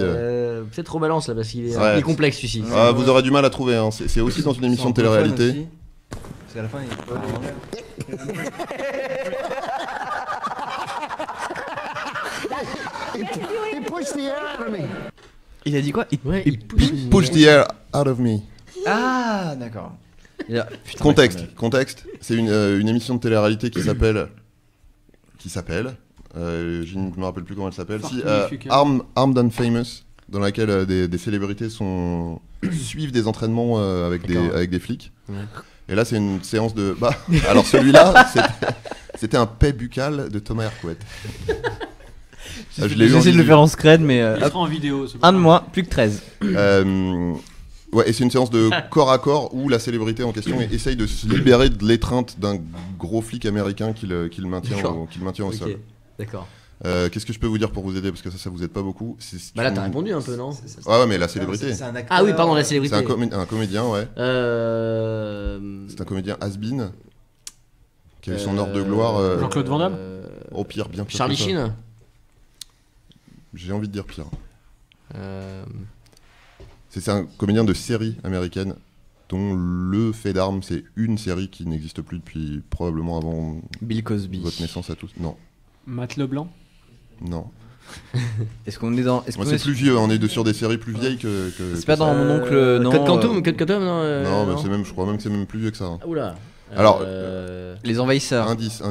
Peut-être trop balance là parce qu'il est, Ouais. il est complexe celui-ci. Ah, vous aurez du mal à trouver. Hein. C'est aussi dans une émission de télé-réalité. Parce qu'à la fin, Il a dit quoi? Ouais, il Push the air out of me. Ah d'accord. Putain, Contexte. C'est une émission de télé-réalité qui s'appelle. Je ne me rappelle plus comment elle s'appelle. Si, Armed and Famous, dans laquelle des célébrités suivent des entraînements avec des flics. Ouais. Et là, c'est une séance de. Bah, alors celui-là, c'était un paix buccal de Thomas Hercouet. J'ai essayé de le faire en scred, mais. Il sera en vidéo. Un de moins, plus que 13. Ouais, et c'est une séance de corps à corps où la célébrité en question essaye de se libérer de l'étreinte d'un gros flic américain qui le maintient au sol. Ok, d'accord. Qu'est-ce que je peux vous dire pour vous aider parce que ça vous aide pas beaucoup. Bah là t'as répondu un peu non? Ouais, mais la célébrité. C'est un acteur. Ah oui pardon la célébrité. C'est un comédien, ouais. C'est un comédien has-been qui a eu son heure de gloire. Jean-Claude Van Damme. Au pire, bien pire. Charlie que ça. Sheen. J'ai envie de dire pire. C'est un comédien de série américaine dont le fait d'armes, c'est une série qui n'existe plus depuis probablement avant Bill Cosby. votre naissance à tous. Non, Matt Leblanc. non. Est-ce qu'on est dans. Est-ce Moi, qu'on c'est est plus vieux, on est sur des séries plus vieilles que. C'est pas dans mon oncle. Non. Code Quantum, Code Quantum, non. Non, mais c'est même, je crois même que c'est même plus vieux que ça. Hein. Oula. Alors, Les envahisseurs. indice.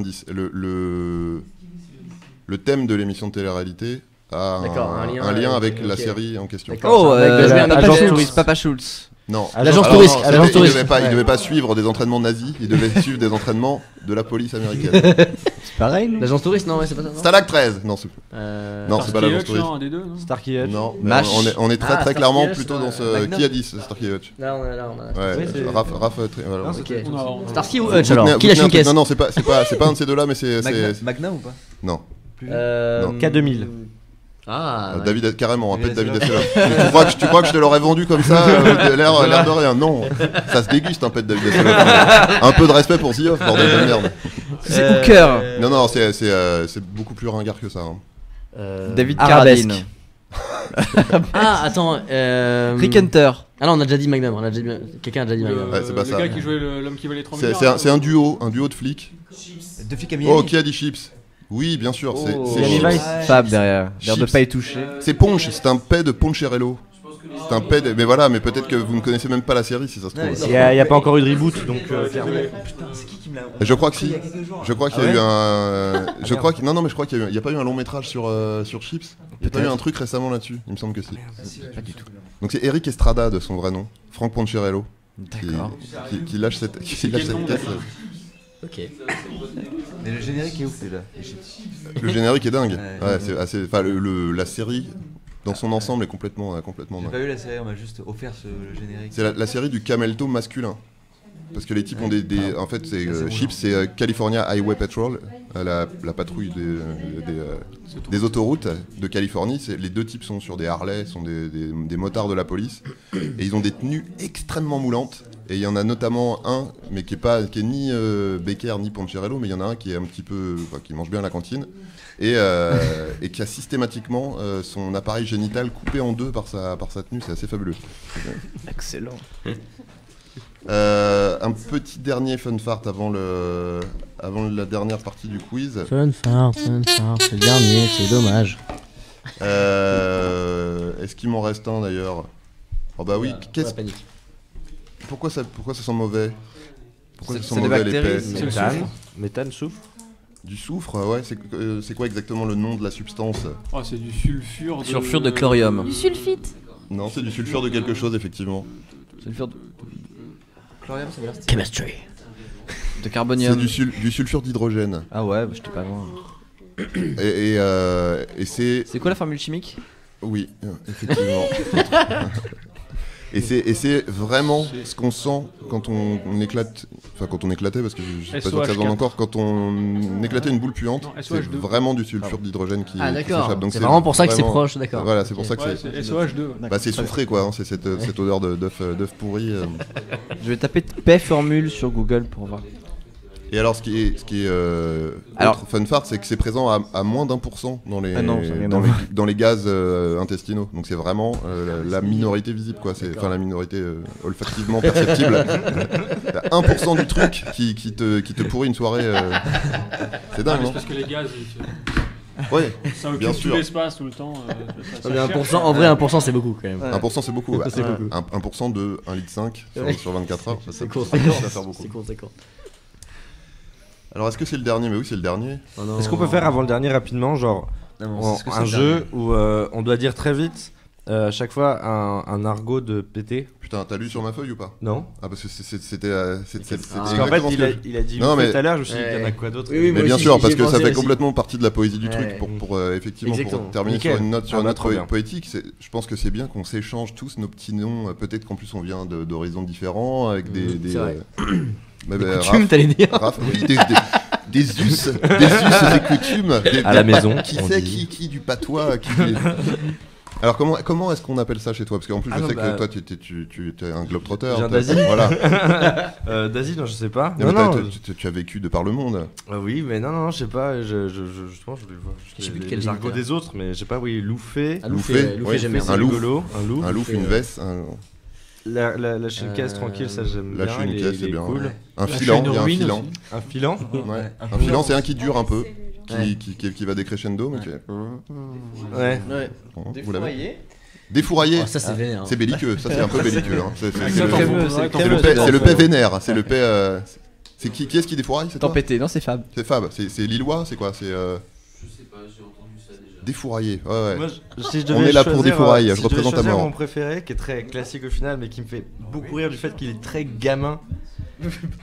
Le thème de l'émission de télé-réalité a D'accord, un lien avec la ok. série en question. D'accord. Oh, Avec Julien Papa Agence Schultz. Touriste. Papa Schultz. Non, L'agence Alors, touriste, non, l'agence il touriste. devait pas suivre des entraînements nazis, il devait suivre des entraînements de la police américaine. C'est pareil, non? L'agence touriste, non, ouais, c'est pas ça. non Stalag 13. Non, c'est non, c'est pas l'agence Hutch, touriste. non, un des deux, non Starkey Hutch. Non, mais Mash. on est très Ah, très Starkey clairement Hutch, plutôt dans ce. Magnum. Qui a dit Starkey Hutch? Là, on a. Ouais, Oui, c'est- Raph, voilà. Non, ok. On a- Starsky ou Vous Hutch alors tenez- Qui vous lâche tenez une un truc- caisse Non, non, c'est pas un de ces deux-là, mais c'est. Magna ou pas? Non. Euh, Non. K2000. Ah, ouais. David, carrément, un pet David David Hasselhoff. tu crois que je te l'aurais vendu comme ça, l'air de rien? Non, ça se déguste un pet David Hasselhoff. Un peu de respect pour Zioff, bordel de merde. C'est Hooker. Non, non, c'est beaucoup plus ringard que ça. Hein. David Arabesque. Carradine. Ah, attends. Rick Hunter. Ah non, on a déjà dit Magnum. Quelqu'un a déjà dit Magnum. Ouais, c'est pas le ça. gars qui jouait l'homme qui valait 3 milliards. C'est un duo de flics. Deux flics à Miami. Oh, qui a dit Chips? Oui, bien sûr, c'est Miami Chips. Vice. Fab derrière. L'air de Chips. pas y toucher. C'est Ponche, c'est un pet de Poncherello. C'est un pet, mais voilà, mais peut-être que vous ne connaissez même pas la série si ça se trouve. Il y a pas encore eu de reboot, donc clairement. Putain, c'est qui me l'a. Je crois que Il si. y a quelques jours. Je crois qu'il y a eu un. Je crois que non, mais je crois qu'il y a eu. Il y a pas eu un long métrage sur Chips. Il y a pas eu un truc récemment là-dessus. Il me semble que si. Pas du tout. Donc c'est Eric Estrada de son vrai nom, Frank Poncherello, D'accord. qui lâche cette caisse. Ok. Mais le générique est ouf déjà. Le générique est dingue. Ouais. Ouais, c'est assez. Enfin, la série dans son ensemble est complètement J'ai dingue. pas vu la série, on m'a juste offert le générique. C'est la série du camelto masculin. Parce que les types ont des en fait, c'est Chips, c'est California Highway Patrol, la patrouille des autoroutes de Californie. Les deux types sont sur des Harley, sont des motards de la police, et ils ont des tenues extrêmement moulantes. Et il y en a notamment un, mais qui est ni Becker ni Poncherello, mais il y en a un qui est un petit peu, qui mange bien à la cantine, et qui a systématiquement son appareil génital coupé en deux par sa tenue. C'est assez fabuleux. Excellent. Un petit dernier fun fart avant la dernière partie du quiz. Fun fart, c'est le dernier, c'est dommage. Est-ce qu'il m'en reste un d'ailleurs? Oh bah oui, La panique. pourquoi ça sent mauvais? Pourquoi ça C'est sent des mauvais bactéries, l'épais? c'est le Méthane. Méthane, soufre. Du soufre, ouais, c'est quoi exactement le nom de la substance? Oh, c'est du sulfure de... Sulfure de chlorium. Du sulfite. Non, c'est du sulfure de quelque chose effectivement. Sulfure de Chlorium, ça veut dire. Chemistry. C'est carbonium. du sulfure d'hydrogène. Ah ouais, j'étais pas loin. Et c'est... C'est quoi la formule chimique? Oui, effectivement. Et c'est vraiment ce qu'on sent quand on éclate, enfin quand on éclatait, parce que je sais pas sûr que ça se vende encore, quand on éclatait une boule puante, Non, c'est SOH2. vraiment du sulfure d'hydrogène qui Ah d'accord, s'échappe. Donc c'est vraiment pour ça que c'est vraiment- proche, d'accord. Voilà, c'est pour Ok. ça que Ouais, c'est... c'est SOH2. Bah c'est soufré quoi, hein, c'est cette odeur d'œuf pourri. Je vais taper paix formule sur Google pour voir. Et alors ce qui est Alors- autre fun fart, c'est que c'est présent à moins d'1% dans les, Ah non, ça n'a rien à voir. dans les gaz intestinaux. Donc c'est vraiment la minorité visible quoi, enfin la minorité olfactivement perceptible. T'as 1% du truc qui te pourrit une soirée. C'est Ah, dingue, mais non? c'est parce que les gaz, Ouais, ça occupe bien tout sûr. l'espace tout le temps. Non, mais 1%, en vrai, 1% c'est beaucoup quand même. 1% c'est beaucoup. C'est beaucoup. 1% de 1,5 litre Ouais. sur 24 heures, ça C'est fait beaucoup. C'est conséquent. Alors est-ce que c'est le dernier? Mais oui, c'est le dernier. Oh non. Est-ce qu'on peut faire avant le dernier rapidement, genre Non, c'est ce que c'est un le jeu dernier. où on doit dire très vite à chaque fois un argot de pété? Putain, t'as lu sur ma feuille ou pas? Non. Ah parce que c'était Parce qu'en fait, il a dit Non, non, mais- tout à l'heure, je me suis dit, il y en a Ouais. quoi d'autre? Oui, oui, Mais moi bien aussi, sûr, j'y parce ai que ça pensé fait aussi. complètement partie de la poésie du truc Ouais. pour effectivement Exactement. pour terminer Nickel. sur une note, Ah bah, trop bien. poétique. Je pense que c'est bien qu'on s'échange tous nos petits noms. Peut-être qu'en plus on vient d'horizons différents avec des c'est vrai. mais Des bah, coutumes, t'allais dire. Raph, oui, des us et coutumes. À la maison, Qui on sait dit. qui du patois qui... Alors comment est-ce qu'on appelle ça chez toi? Parce qu'en plus Ah je non, sais bah- que toi tu es un globetrotter. Je viens toi. d'Asie. Voilà. D'Asie, non, je sais pas. Non, Non, mais non. tu as vécu de par le monde. Oui, mais non, je sais pas. Justement, je voulais voir Je sais plus de les quel argots géniteur. des autres, mais je sais pas, oui, louffé. Ah, Loufé, Loufé, ouais, j'aime bien. un louf. Un loup. Un louf, une veste. La chaîne-caisse tranquille, ça j'aime bien. La chaîne-caisse, c'est bien. Cool. Ouais. Un filant, il y a un filant. Un filant. Ouais. Un filant, c'est un qui dure un peu, qui va décrescendo, mais qui est... Ouais. Vous l'avez. Défouraillé. Ça c'est vénère. C'est belliqueux, ça c'est un peu belliqueux. Hein. C'est C'est le paix vénère, c'est le paix. C'est qui est-ce qui défouraille? C'est toi? Tempêté, non, c'est Fab. C'est Fab, c'est Lillois, c'est quoi? C'est. Je sais pas, j'ai entendu ça déjà. Défouraillé, ouais. Moi, si je On devais est là pour choisir, défourailler, si je devais représente à choisir mort. mon préféré, qui est très classique au final, mais qui me fait beaucoup rire du fait qu'il est très gamin.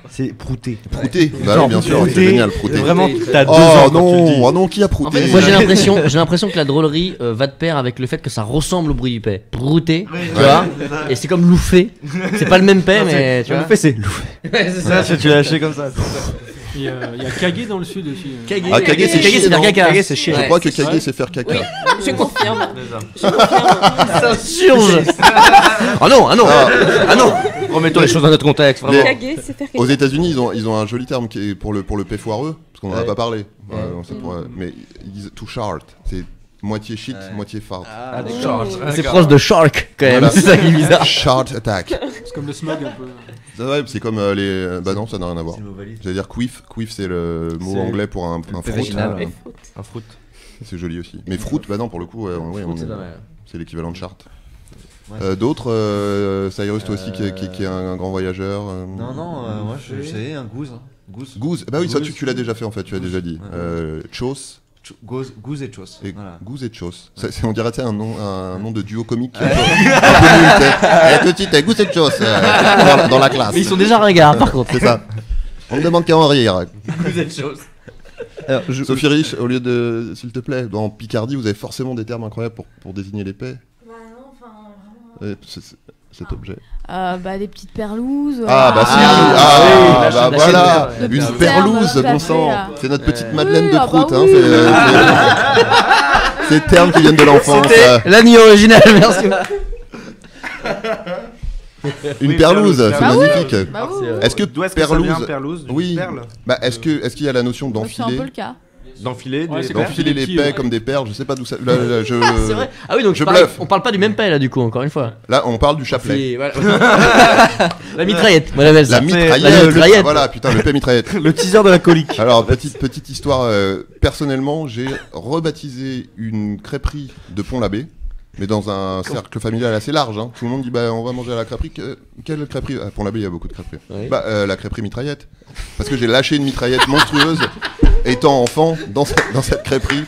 C'est Prouté. Prouté, bah non, bien sûr, Prouté, c'est génial, Prouté. Vraiment, t'as 2 Oh ans quand tu le dis. non, oh non, qui a Prouté? En fait, moi j'ai l'impression que la drôlerie va de pair avec le fait que ça ressemble au bruit du paix. Brouter, tu vois. Et c'est comme louffer. C'est pas le même paix, mais tu vois. Louffer, c'est louffer. Ouais, c'est ça. Tu l'as lâché comme ça. Il y a Kage dans le sud aussi. Kage, Ah, Kage, c'est Kage, chier, c'est faire non? caca. Kage, c'est chier. Je crois que Kage c'est faire caca. Je confirme. Ça surge. Ah non. Remettons les choses dans notre contexte, vraiment. Kage, c'est faire Aux caca. États-Unis, ils ont un joli terme qui est pour le paix foireux, parce qu'on en a Ouais. pas parlé. Mais ils disent to shart, c'est moitié shit, moitié fart. Ah, d'accord. C'est proche de shark quand même. Voilà. C'est ça qui est bizarre. Shart attack. C'est comme le smog un peu. Ouais, c'est comme les. Bah non, ça n'a rien à voir. J'allais dire quiff. Quiff, c'est le mot C'est anglais pour un fruit. vaginal. Un fruit. C'est joli aussi. Mais fruit, bah non, pour le coup, c'est l'équivalent de chart. D'autres, Cyrus, toi aussi, qui est un grand voyageur. Non, moi je sais, un goose. Goose, bah oui, ça tu l'as déjà fait en fait, tu as déjà dit. Chos. Goose et Chos. Voilà. Goose et Chos. On dirait un nom de duo comique un peu nul. Tout de suite, Goose et Chos dans la classe. Mais ils sont déjà regards par contre. C'est ça. On me demande qu'à en rire. Vous êtes chose. Alors, Sophie Rich, au lieu de, s'il te plaît, en Picardie, vous avez forcément des termes incroyables pour désigner les paix. Bah non, enfin vraiment. Cet objet. Bah des petites perlouses. Ah bah si, bah voilà, une perlouse, bon sang. C'est notre petite Madeleine de Prout, bah hein. C'est des termes qui viennent de l'enfance. C'était la nuit originale, merci. Une perlouse, c'est magnifique. Bah oui. Est-ce que D'où est-ce que ça vient, perlouse, perlouse, d'une oui. perle Bah est-ce qu'il y a la notion C'est un peu d'enfiler, le cas. D'enfiler Ouais, des c'est perles. d'enfiler les Des paix petits, comme des perles, je sais pas d'où ça. C'est vrai. Ah oui, donc je pareil, bluffe. on parle pas du même paix là du coup, encore une fois. Là, on parle du chapelet. Voilà. La mitraillette, moi j'appelle ça. La mitraillette. La mitraillette. Voilà, putain, le paix mitraillette. Le teaser de la colique. Alors, petite histoire. Personnellement, j'ai rebaptisé une crêperie de Pont-l'Abbé, mais dans un cercle familial assez large. Hein. Tout le monde dit bah on va manger à la crêperie. Quelle crêperie? À Pont-l'Abbé, il y a beaucoup de crêperies. Oui. Bah la crêperie mitraillette. Parce que j'ai lâché une mitraillette monstrueuse étant enfant dans cette crêperie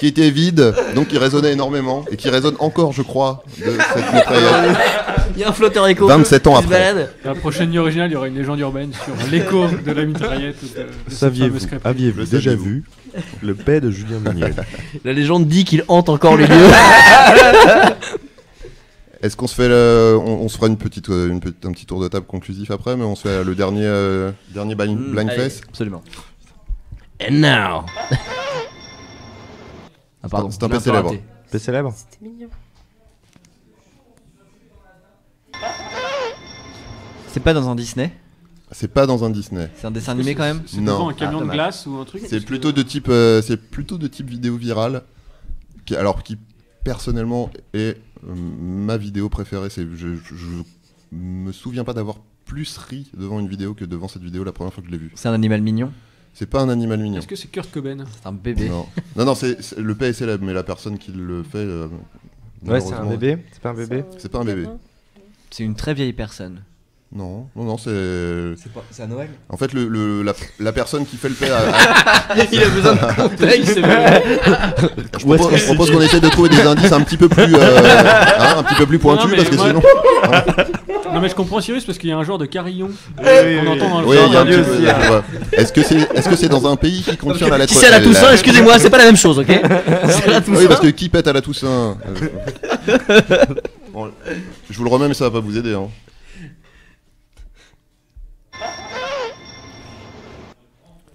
qui était vide, donc qui résonnait énormément et qui résonne encore, je crois, de cette mitraillette. Il y a un flotteur écho. 27 ans qui se après. balade. La prochaine nuit originale, il y aura une légende urbaine sur l'écho de la mitraillette. Aviez-vous déjà vu le paix de Julien Méniel? La légende dit qu'il hante encore les lieux. Est-ce qu'on se fait on se fera un petit tour de table conclusif après, mais on se fait le dernier blind face. Absolument. And now. Ah pardon. C'est un j'ai peu peu célèbre. raté. Paix célèbre. C'était mignon. C'est pas dans un Disney? C'est pas dans un Disney. C'est un dessin animé quand même? C'est devant Non. un camion de dommage. glace ou un truc. C'est plutôt de type vidéo virale, qui personnellement est ma vidéo préférée. Je me souviens pas d'avoir plus ri devant une vidéo que devant cette vidéo la première fois que je l'ai vue. C'est un animal mignon? C'est pas un animal mignon. Est-ce que c'est Kurt Cobain? C'est un bébé. Non, le paix est célèbre, mais la personne qui le fait. Ouais, c'est un bébé. C'est pas un bébé. C'est pas un bébé. C'est une très vieille personne. Non, c'est. C'est à Noël. En fait, la personne qui fait le paix Il a besoin de contexte. Je propose qu'on essaie de trouver des indices un petit peu plus, un petit peu plus pointus, Non, mais parce que moi- sinon. Non mais je comprends Cyrus parce qu'il y a un genre de carillon oui, qu'on entend dans le Oui, il y a un entendu petit peu. aussi, Ouais. Est-ce que c'est dans un pays qui contient la lettre Qui c'est à la L? Toussaint, excusez-moi, c'est pas la même chose, ok? C'est la Toussaint. Oui, parce que qui pète à la Toussaint Bon, je vous le remets, mais ça va pas vous aider. Hein.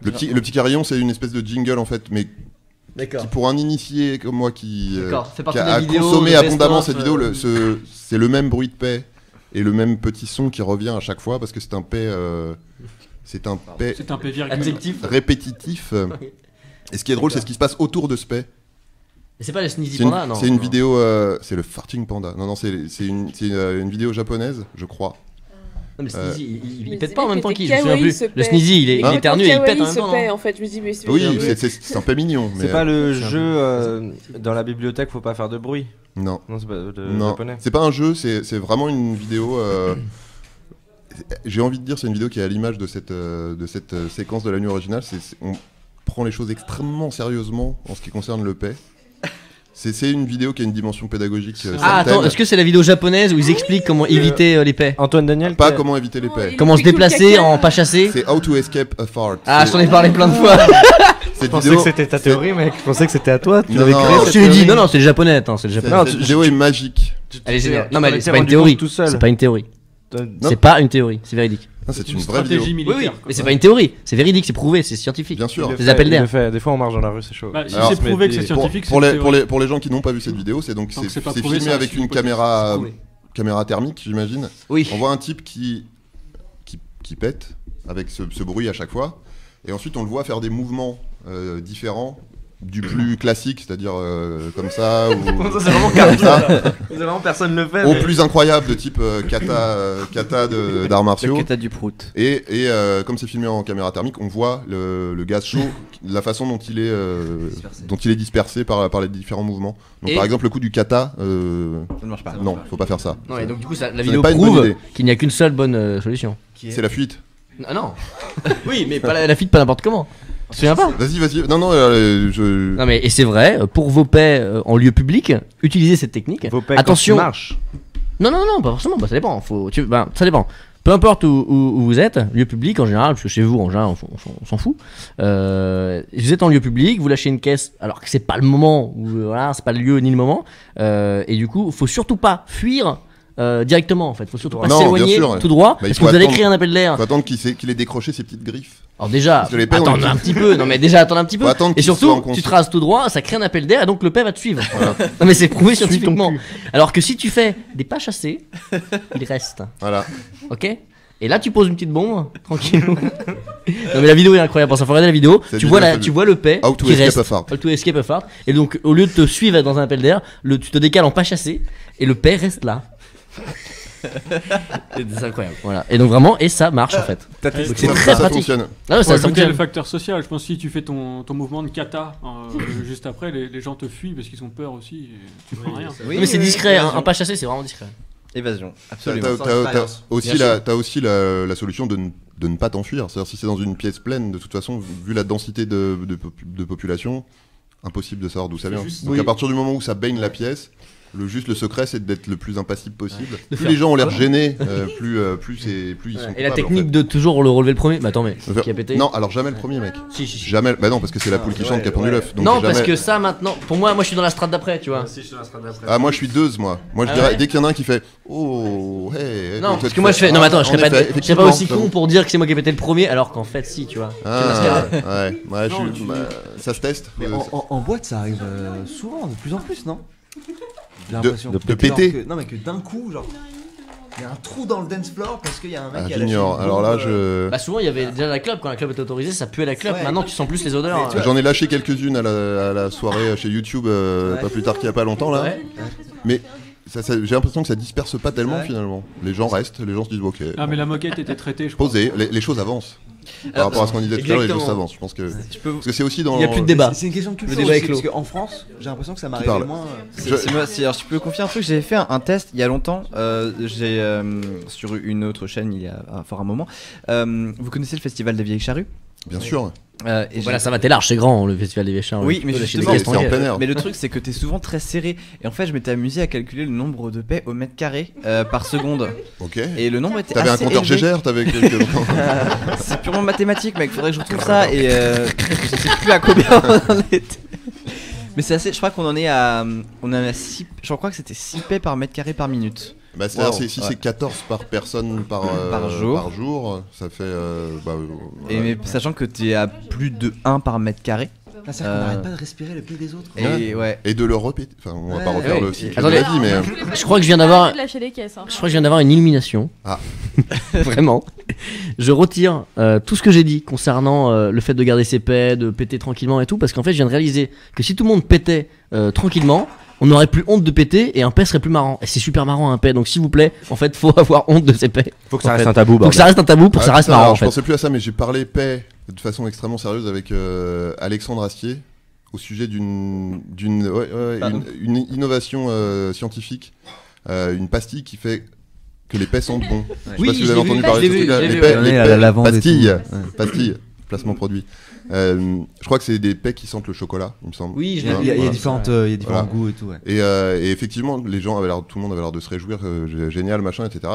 Le petit carillon, c'est une espèce de jingle en fait, mais D'accord. qui pour un initié comme moi qui Fait partie a des vidéos, consommé le abondamment best-of, cette vidéo, c'est le même bruit de paix et le même petit son qui revient à chaque fois parce que c'est un paix C'est un P virgule. Adjectif. répétitif. Et ce qui est drôle, c'est ce qui se passe autour de ce paix. C'est pas le Sneezy C'est une, Panda, non. c'est une non. vidéo, c'est le farting panda. Non, c'est une vidéo japonaise, je crois. Non, mais Sneezy, il Mais pète c'est pas en lui même temps qui qu'il. était Je me souviens kawaii, plus. se Le paie. Sneezy, il Et éternue et il kawaii pète en même se temps. paie, non en fait, je me dis, mais c'est Oui, bien. c'est un peu mignon. C'est mais, pas le c'est un jeu peu- dans la bibliothèque, faut pas faire de bruit. Non. Non, c'est pas de Non, japonais. c'est pas un jeu, c'est vraiment une vidéo. J'ai envie de dire, c'est une vidéo qui est à l'image de cette séquence de la nuit originale. On prend les choses extrêmement sérieusement en ce qui concerne le paix. C'est une vidéo qui a une dimension pédagogique. Ah, attends, est-ce que c'est la vidéo japonaise où ils expliquent comment éviter les paix? Antoine Daniel. Pas comment éviter les paix. Comment se déplacer en pas chassé? C'est How to Escape a Fart. Ah, je t'en ai parlé plein de fois. Je pensais que c'était ta théorie, mec. Je pensais que c'était à toi. Tu Non, l'avais non, créé. Je te l'ai dit, non, c'est le japonais, attends, c'est le japonais. Cette vidéo est magique. Elle est géniale. Non, t'en mais étais c'est pas une rendu théorie. compte tout seul. C'est pas une théorie. Non. C'est pas une théorie, c'est véridique. Non, c'est une une vraie stratégie vidéo. militaire. Oui, quoi. mais c'est pas une théorie, c'est véridique, c'est prouvé, c'est scientifique. Bien sûr. Des appels d'air. Des fois, on marche dans la rue, c'est chaud. Bah, si Alors, c'est prouvé que c'est Pour, scientifique, pour c'est les, une pour, théorie. les, pour les gens qui n'ont pas vu cette vidéo, c'est Tant que c'est pas prouvé, filmé ça avec reste une une hypothèse. caméra thermique, j'imagine. Oui. On voit un type qui pète avec ce bruit à chaque fois. Et ensuite, on le voit faire des mouvements différents du plus classique, c'est-à-dire comme ça, ou Ça, c'est vraiment comme cartoon, ça, là. C'est vraiment personne ne le fait. au mais- plus incroyable de type kata d'arts martiaux. Le kata du prout. Et comme c'est filmé en caméra thermique, on voit le gaz chaud, la façon dont il est dispersé par les différents mouvements. Donc Et- par exemple le coup du kata, Ça ne marche pas. non, faut pas faire ça. Non, et donc du coup, la n'est vidéo pas une bonne prouve idée. qu'il n'y a qu'une seule bonne solution. C'est la fuite. Ah non. Oui, mais pas la fuite, pas n'importe comment. Tu te souviens pas? Vas-y. Non, Non mais et c'est vrai, pour vos paix en lieu public, utilisez cette technique. Vos pecs, Attention. quand tu marches. Non, pas forcément, ça dépend. Ça dépend. Peu importe où vous êtes, lieu public en général, parce que chez vous en général on s'en fout. Vous êtes en lieu public, vous lâchez une caisse, alors que c'est pas le moment, voilà, c'est pas le lieu ni le moment. Et du coup, faut surtout pas fuir. Directement en fait, faut surtout pas Non, s'éloigner bien sûr. tout droit Bah, il parce faut que vous allez attendre- créer un appel d'air. faut attendre qu'il ait décroché ses petites griffes. Alors déjà, Parce que les paix, on attendre les- un petit peu, non mais déjà attendre un petit peu. Faut attendre Et qu'il soit surtout, en tu conscience. traces tout droit, ça crée un appel d'air et donc le paix va te suivre. Non mais c'est prouvé Suis ton scientifiquement. cul. Alors que si tu fais des pas chassés, il reste. Voilà. Ok. Et là tu poses une petite bombe, tranquillou. Non mais la vidéo est incroyable, pour ça faut regarder la vidéo. Cette Tu vidéo vois, est fabuleux. tu vois le paix How to qui escape reste. a fart. How to escape a fart. Et donc au lieu de te suivre dans un appel d'air, tu te décales en pas chassé et le paix reste là. C'est incroyable. Voilà. Et donc vraiment, et ça marche en fait. Donc c'est Ça- très ça pratique. fonctionne. Ah ouais, Faut ça ajouter fonctionne. le facteur social. Je pense que si tu fais ton mouvement de kata juste après, les gens te fuient parce qu'ils ont peur aussi. Et tu feras rien. Mais c'est discret, un pas chassé, c'est vraiment discret. Évasion, T'as absolument. t'as aussi la solution de ne pas t'enfuir. C'est-à-dire si c'est dans une pièce pleine, de toute façon, vu la densité de population, impossible de savoir d'où ça vient. Donc à partir du moment où ça baigne la pièce, le secret c'est d'être le plus impassible possible. De Plus faire- les gens ont l'air gênés, plus ils sont Et coupables, la en technique fait. de toujours le relever le premier. Bah attends, mais qui a pété? Non, alors jamais le premier mec. Si. Jamais. Bah non, parce que c'est la poule qui chante qui a pondu l'œuf. donc Non, jamais- parce que ça maintenant, pour moi je suis dans la strate d'après, tu vois. Ah moi je suis deux moi. Moi je Ah dirais ouais dès qu'il y en a un qui fait oh hey. Non, toi, parce tu que moi je fais. Non, mais attends, je en serais pas effet, aussi effectivement. con pour dire que c'est moi qui ai pété le premier, alors qu'en fait, si, tu vois. Ah, ouais, Non, ça se teste. Mais en boîte, ça arrive souvent, de plus en plus, non? J'ai De- l'impression. de Genre péter. Non, mais que d'un coup, genre, il y a un trou dans le dance floor parce qu'il y a un mec Ah, qui a lâché j'ignore. une Alors bombe, là, je. Bah souvent il y avait déjà la clope, quand la clope était autorisée, ça puait la clope. Ouais. Maintenant tu sens plus les odeurs. Mais tu vois, J'en ai lâché quelques-unes à la soirée chez YouTube, pas plus tard qu'il y a pas longtemps là. Ouais. Mais j'ai l'impression que ça disperse pas tellement Ouais. finalement. Les gens restent, les gens se disent ok. Ah, mais la moquette était traitée, je crois. Posez, les choses avancent. Par rapport à ce qu'on disait tout à l'heure, les choses Exactement. avancent. Je pense que. Parce que c'est aussi dans. Il y a plus de débat. C'est une question de culture Le débat est aussi, clos. parce qu'en France, j'ai l'impression que ça m'arrive parle moins. Alors, je peux confier un truc, j'avais fait un test il y a longtemps, j'ai sur une autre chaîne il y a un fort un moment. Vous connaissez le festival des vieilles charrues? Bien sûr. Et Voilà, j'ai- ça va, t'es large, c'est grand le festival des Véchins. Oui, mais chez les justement, Gaston c'est en Guet. plein air. Mais le truc, c'est que t'es souvent très serré. Et en fait, je m'étais amusé à calculer le nombre de paix au mètre carré par seconde. Ok. Et le nombre était T'avais un assez compteur élevé. Gégère, t'avais quelque. C'est purement mathématique, mec. Faudrait que je retrouve ça. Et je sais plus à combien on en était. Mais c'est assez. Je crois qu'on en est à. On en a 6. Je crois que c'était 6 paix par mètre carré par minute. Bah, c'est-à-dire Wow. si Ouais. c'est 14 par personne par jour, ça fait. Et mais sachant que t'es à plus de 1 par mètre carré. Ah, c'est-à-dire qu'on n'arrête pas de respirer le pet des autres. Et de le répéter. Enfin, on va pas refaire le cycle de Attendez, la vie, mais. Je crois que je viens d'avoir. De lâcher les caisses, hein. Je crois que je viens d'avoir une illumination. Ah. Vraiment. Je retire tout ce que j'ai dit concernant le fait de garder ses pets, de péter tranquillement et tout, parce qu'en fait, je viens de réaliser que si tout le monde pétait tranquillement, on n'aurait plus honte de péter et un pet serait plus marrant. Et c'est super marrant un pet, donc s'il vous plaît, en fait, faut avoir honte de ses pets. Faut que ça reste un tabou. Faut que ça reste un tabou pour que ça reste marrant. Je pensais plus à ça, mais j'ai parlé paix de façon extrêmement sérieuse avec Alexandre Astier au sujet d'une innovation scientifique, une pastille qui fait que les paix sentent bon. Je sais pas si vous avez entendu parler de ce truc-là. Les paix, pastilles, placement produit. Je crois que c'est des paix qui sentent le chocolat, il me semble. Oui, il y a différents goûts et tout. Ouais. Et effectivement, tout le monde avait l'air de se réjouir, génial, machin, etc.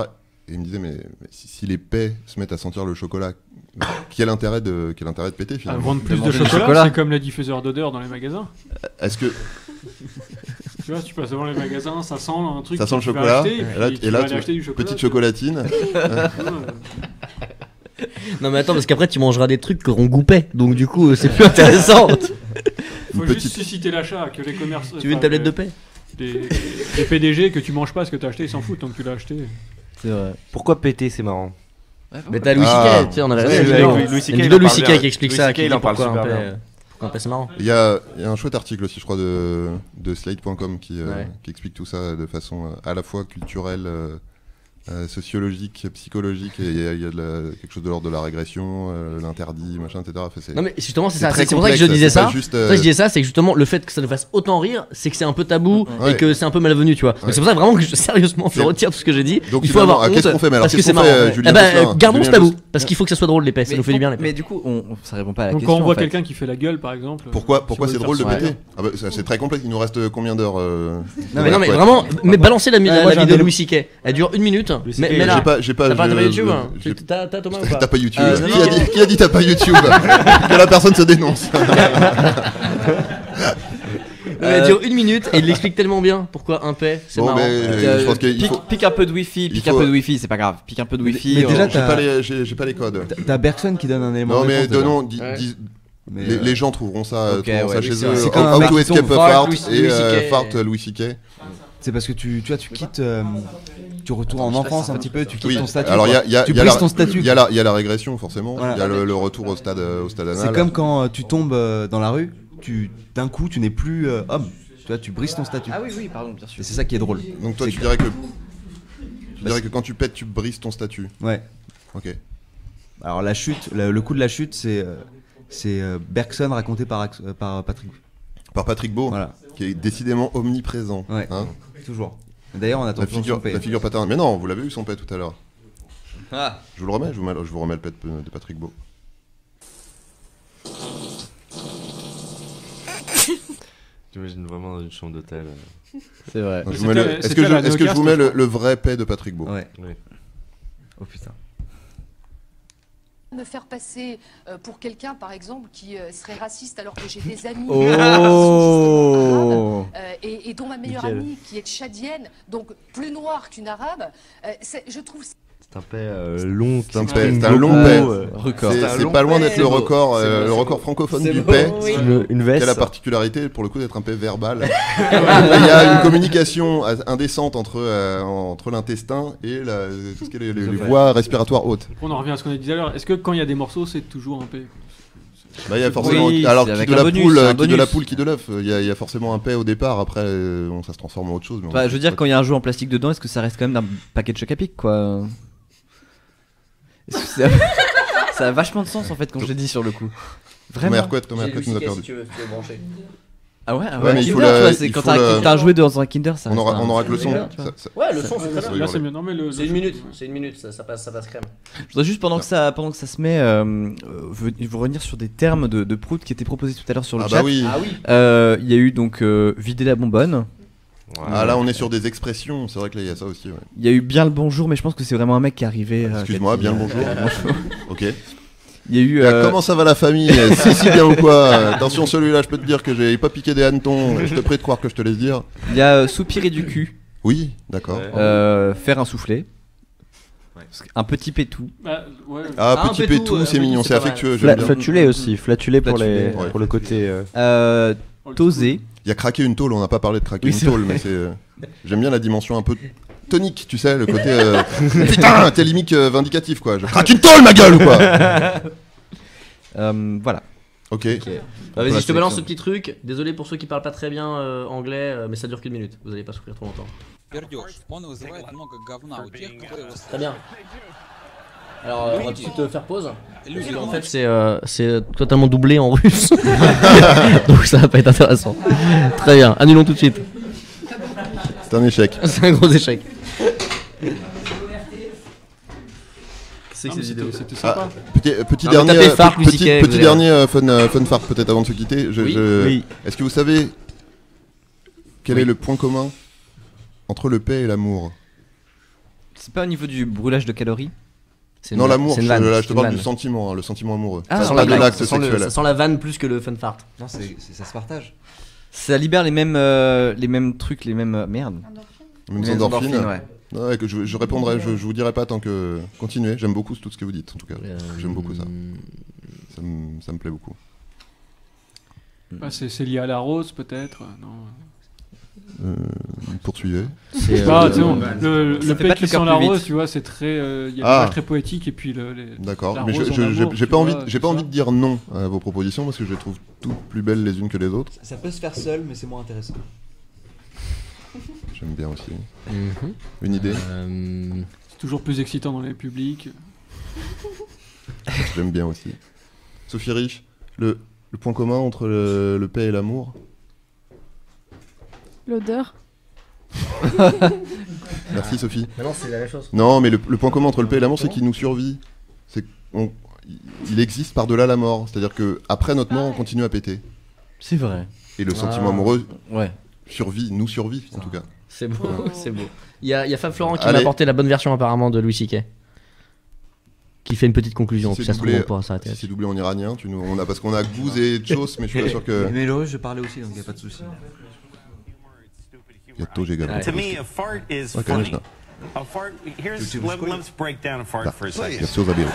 Et il me disait, mais si les paix se mettent à sentir le chocolat, quel intérêt de péter finalement? Vendre plus de chocolat, c'est comme les diffuseurs d'odeur dans les magasins. Est-ce que tu vois, tu passes devant les magasins, ça sent un truc. Ça sent le chocolat. Et là, petite chocolatine. Non mais attends, parce qu'après tu mangeras des trucs qui auront goûté, donc du coup c'est plus intéressant. Faut juste susciter l'achat, que les commerces. Tu veux une tablette de paix? Les PDG que tu manges pas ce que t'as acheté, ils s'en foutent tant que tu l'as acheté. C'est vrai. Pourquoi péter, c'est marrant? Mais t'as Louis C.K., tu sais, on avait regardé une vidéo de Louis C.K. qui explique ça, qui il en parle pourquoi super bien. pourquoi c'est marrant. Il y a un chouette article aussi, je crois, de Slate.com qui explique tout ça de façon à la fois culturelle, sociologique, psychologique, et il y a quelque chose de l'ordre de la régression, l'interdit, machin, etc. Enfin, non mais justement c'est pour ça que je disais ça. Juste, je disais ça, c'est que justement le fait que ça nous fasse autant rire, c'est que c'est un peu tabou et que c'est un peu malvenu, tu vois. Donc c'est pour ça vraiment que sérieusement je retire tout ce que j'ai dit. Donc il faut avoir honte. Qu'est-ce qu'on fait, parce que c'est marrant. Gardons ce tabou parce qu'il faut que ça soit drôle les pets, ça nous fait du bien les pets. Mais du coup, ça répond pas à la Donc question. quand on voit quelqu'un qui fait la gueule par exemple. Pourquoi c'est drôle de péter? C'est très complexe. Il nous reste combien d'heures? Non mais vraiment, mais balancez la vidéo de Louis C.K. Elle dure 1 minute. Mais là, j'ai pas. T'as pas YouTube? T'as Thomas ou pas? T'as pas YouTube? Qui a dit t'as pas YouTube? Que la personne se dénonce. Elle dure 1 minute et il l'explique tellement bien pourquoi un paix c'est marrant. Je pense qu'il faut... Pique un peu de wifi, c'est pas grave. Pique un peu de wifi. Mais déjà, j'ai pas les codes. T'as Bergson qui donne un élément. Non, mais donnons. Les gens trouveront ça chez eux. C'est comme How to Escape a Fart et Fart Louis C.K. C'est parce que tu quittes, tu retournes en enfance un petit peu, tu quittes ton statut. Alors tu brises ton statut. Il y a la régression forcément. Il y a le retour au stade anal. C'est comme quand tu tombes dans la rue, d'un coup tu n'es plus homme. Tu vois, tu brises ton statut. Ah oui, pardon, bien sûr. Et c'est ça qui est drôle. Donc toi tu dirais que quand tu pètes, tu brises ton statut. Ouais. Ok. Alors la chute, le coup de la chute, c'est Bergson raconté par Patrick. Par Patrick Beau, voilà. Qui est décidément omniprésent. Ouais. Hein, toujours. D'ailleurs, on attend la figure paternelle. Mais non, vous l'avez vu son pet tout à l'heure. Ah. Je vous le remets, je vous remets le pet de Patrick Beau. J'imagine vraiment dans une chambre d'hôtel. C'est vrai. Est-ce que je vous mets le vrai pet de Patrick Beau? Ouais. Oui. Oh putain. Me faire passer pour quelqu'un, par exemple, qui serait raciste alors que j'ai des amis et dont ma meilleure amie qui est tchadienne, donc plus noire qu'une arabe, je trouve. C'est un paix long. C'est un long paix. Record. C'est pas loin d'être le record francophone du paix. Une veste. Qui a la particularité, pour le coup, d'être un paix verbal. Il y a une communication indécente entre l'intestin et tout ce qui est les voies respiratoires hautes. On en revient à ce qu'on a dit tout à l'heure. Est-ce que quand il y a des morceaux, c'est toujours un paix? Bah, il y a forcément. Alors, qui de la poule, qui de l'œuf. Il y a forcément un paix au départ. Après, ça se transforme en autre chose. Je veux dire, quand il y a un jeu en plastique dedans, est-ce que ça reste quand même d'un paquet de choc à pic, quoi? Ça a vachement de sens en fait quand je l'ai dit sur le coup. Vraiment. Thomas Hercouet nous a perdu. Si tu veux brancher. Ah ouais, mais il faut quand t'as un jouet dans un Kinder, ça. On aura que le son. Ouais, le son c'est très bien. Là c'est mieux. Non mais c'est 1 minute, ça passe crème. Je voudrais juste pendant que ça se met, vous revenir sur des termes de prout qui étaient proposés tout à l'heure sur le chat. Bah oui. Il y a eu donc vider la bonbonne. Ah là on est sur des expressions, c'est vrai que là il y a ça aussi. Ouais. Il y a eu bien le bonjour, mais je pense que c'est vraiment un mec qui est arrivé. Excuse-moi, bien le bonjour. Ok. Il y a eu. Comment ça va la famille? Si bien ou quoi? Attention, celui-là, je peux te dire que j'ai pas piqué des hannetons. Je te prie de croire que je te laisse dire. Il y a soupirer du cul. Oui, d'accord. Faire un soufflet. Un petit pétou. Bah, ouais. Ah, petit pétou, c'est mignon, c'est affectueux. j'aime bien. Flatulé aussi, flatulé pour Flatulé, pour le côté. Tosé. Il y a craquer une tôle, on n'a pas parlé de craquer une tôle, mais c'est. J'aime bien la dimension un peu tonique, tu sais, le côté. Putain, t'es limite vindicatif quoi. Je craque une tôle, ma gueule ou quoi. Voilà. Ok. Bah, vas-y, je te balance ce petit truc. Désolé pour ceux qui parlent pas très bien anglais, mais ça dure qu'une minute. Vous allez pas souffrir trop longtemps. Très bien. Alors, on va tout de suite faire pause. Parce qu'en fait, c'est totalement doublé en russe. Donc ça va pas être intéressant. Très bien, annulons tout de suite. C'est un échec. C'est un gros échec. C'est que cette vidéo. C'était sympa. Petit Ah, dernier, tapez Farc, Louis CK, petit dernier fun Farc peut-être avant de se quitter. Oui. Est-ce que vous savez quel est le point commun entre le paix et l'amour? C'est pas au niveau du brûlage de calories? Non, l'amour, c'est une je vanne, te parle du sentiment, le sentiment amoureux. Ah, ça sans pas la de l'acte ça sent sexuel. ça sent la vanne plus que le fun fart. Non, ça se partage. Ça libère les mêmes trucs, les mêmes merde. Mêmes endorphines. Ouais, que je répondrai, je vous dirai pas tant que. Continuez, j'aime beaucoup tout ce que vous dites en tout cas. J'aime beaucoup ça. Ça me plaît beaucoup. Bah, c'est lié à la rose peut-être, non. Poursuivez. Le paix qui sent la rose, tu vois, c'est très, il y a une image très poétique et puis D'accord, la mais rose en amour, j'ai tu pas vois, envie de dire non à vos propositions parce que je les trouve toutes plus belles les unes que les autres. Ça peut se faire seul, mais c'est moins intéressant. J'aime bien aussi. Une idée. C'est toujours plus excitant dans les publics. J'aime bien aussi. Sophie Rich, le point commun entre le paix et l'amour. L'odeur. Merci Sophie. Mais non, c'est la même chose. Non, mais le point commun entre le paix et l'amour, c'est qu'il nous survit. Il existe par-delà la mort. C'est-à-dire que après notre mort, on continue à péter. C'est vrai. Et le sentiment amoureux nous survit en tout cas. C'est beau, c'est beau. Il y a Fab Florent qui m'a apporté la bonne version apparemment de Louis C.K. Qui fait une petite conclusion, puis ça se trouve on pourra s'arrêter. Si c'est doublé en iranien, parce qu'on a Gouz et Tchos, mais je suis pas sûr que. Mais le russe, je parlais aussi, donc il n'y a pas de souci. Il y a Toj également. To me, a fart is funny. A fart, let's break down a fart for a second. Merci aux habiles.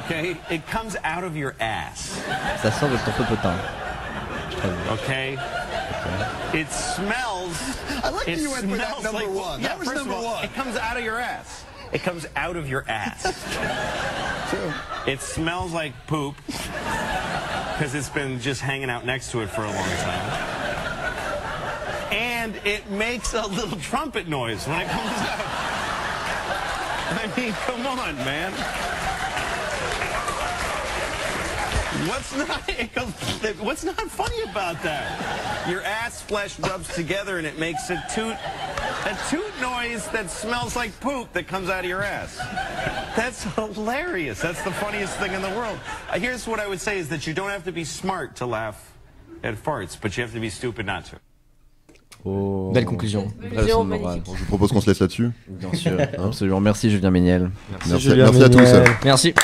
Okay, it comes out of your ass. Ça sort de ton popotin. Okay. It smells. I like you went for that number one. Yeah, That was first of number all, one. it comes out of your ass. It comes out of your ass. It smells like poop because it's been just hanging out next to it for a long time. And it makes a little trumpet noise when it comes out. I mean, come on, man. What's not funny about that? Your ass flesh rubs together and it makes a toot noise that smells like poop that comes out of your ass. That's hilarious. That's the funniest thing in the world. Here's what I would say is that you don't have to be smart to laugh at farts, but you have to be stupid not to. Oh. Belle conclusion. Je vous propose qu'on se laisse là-dessus. Bien sûr, absolument. Merci Julien Méniel. Merci à tous. Merci.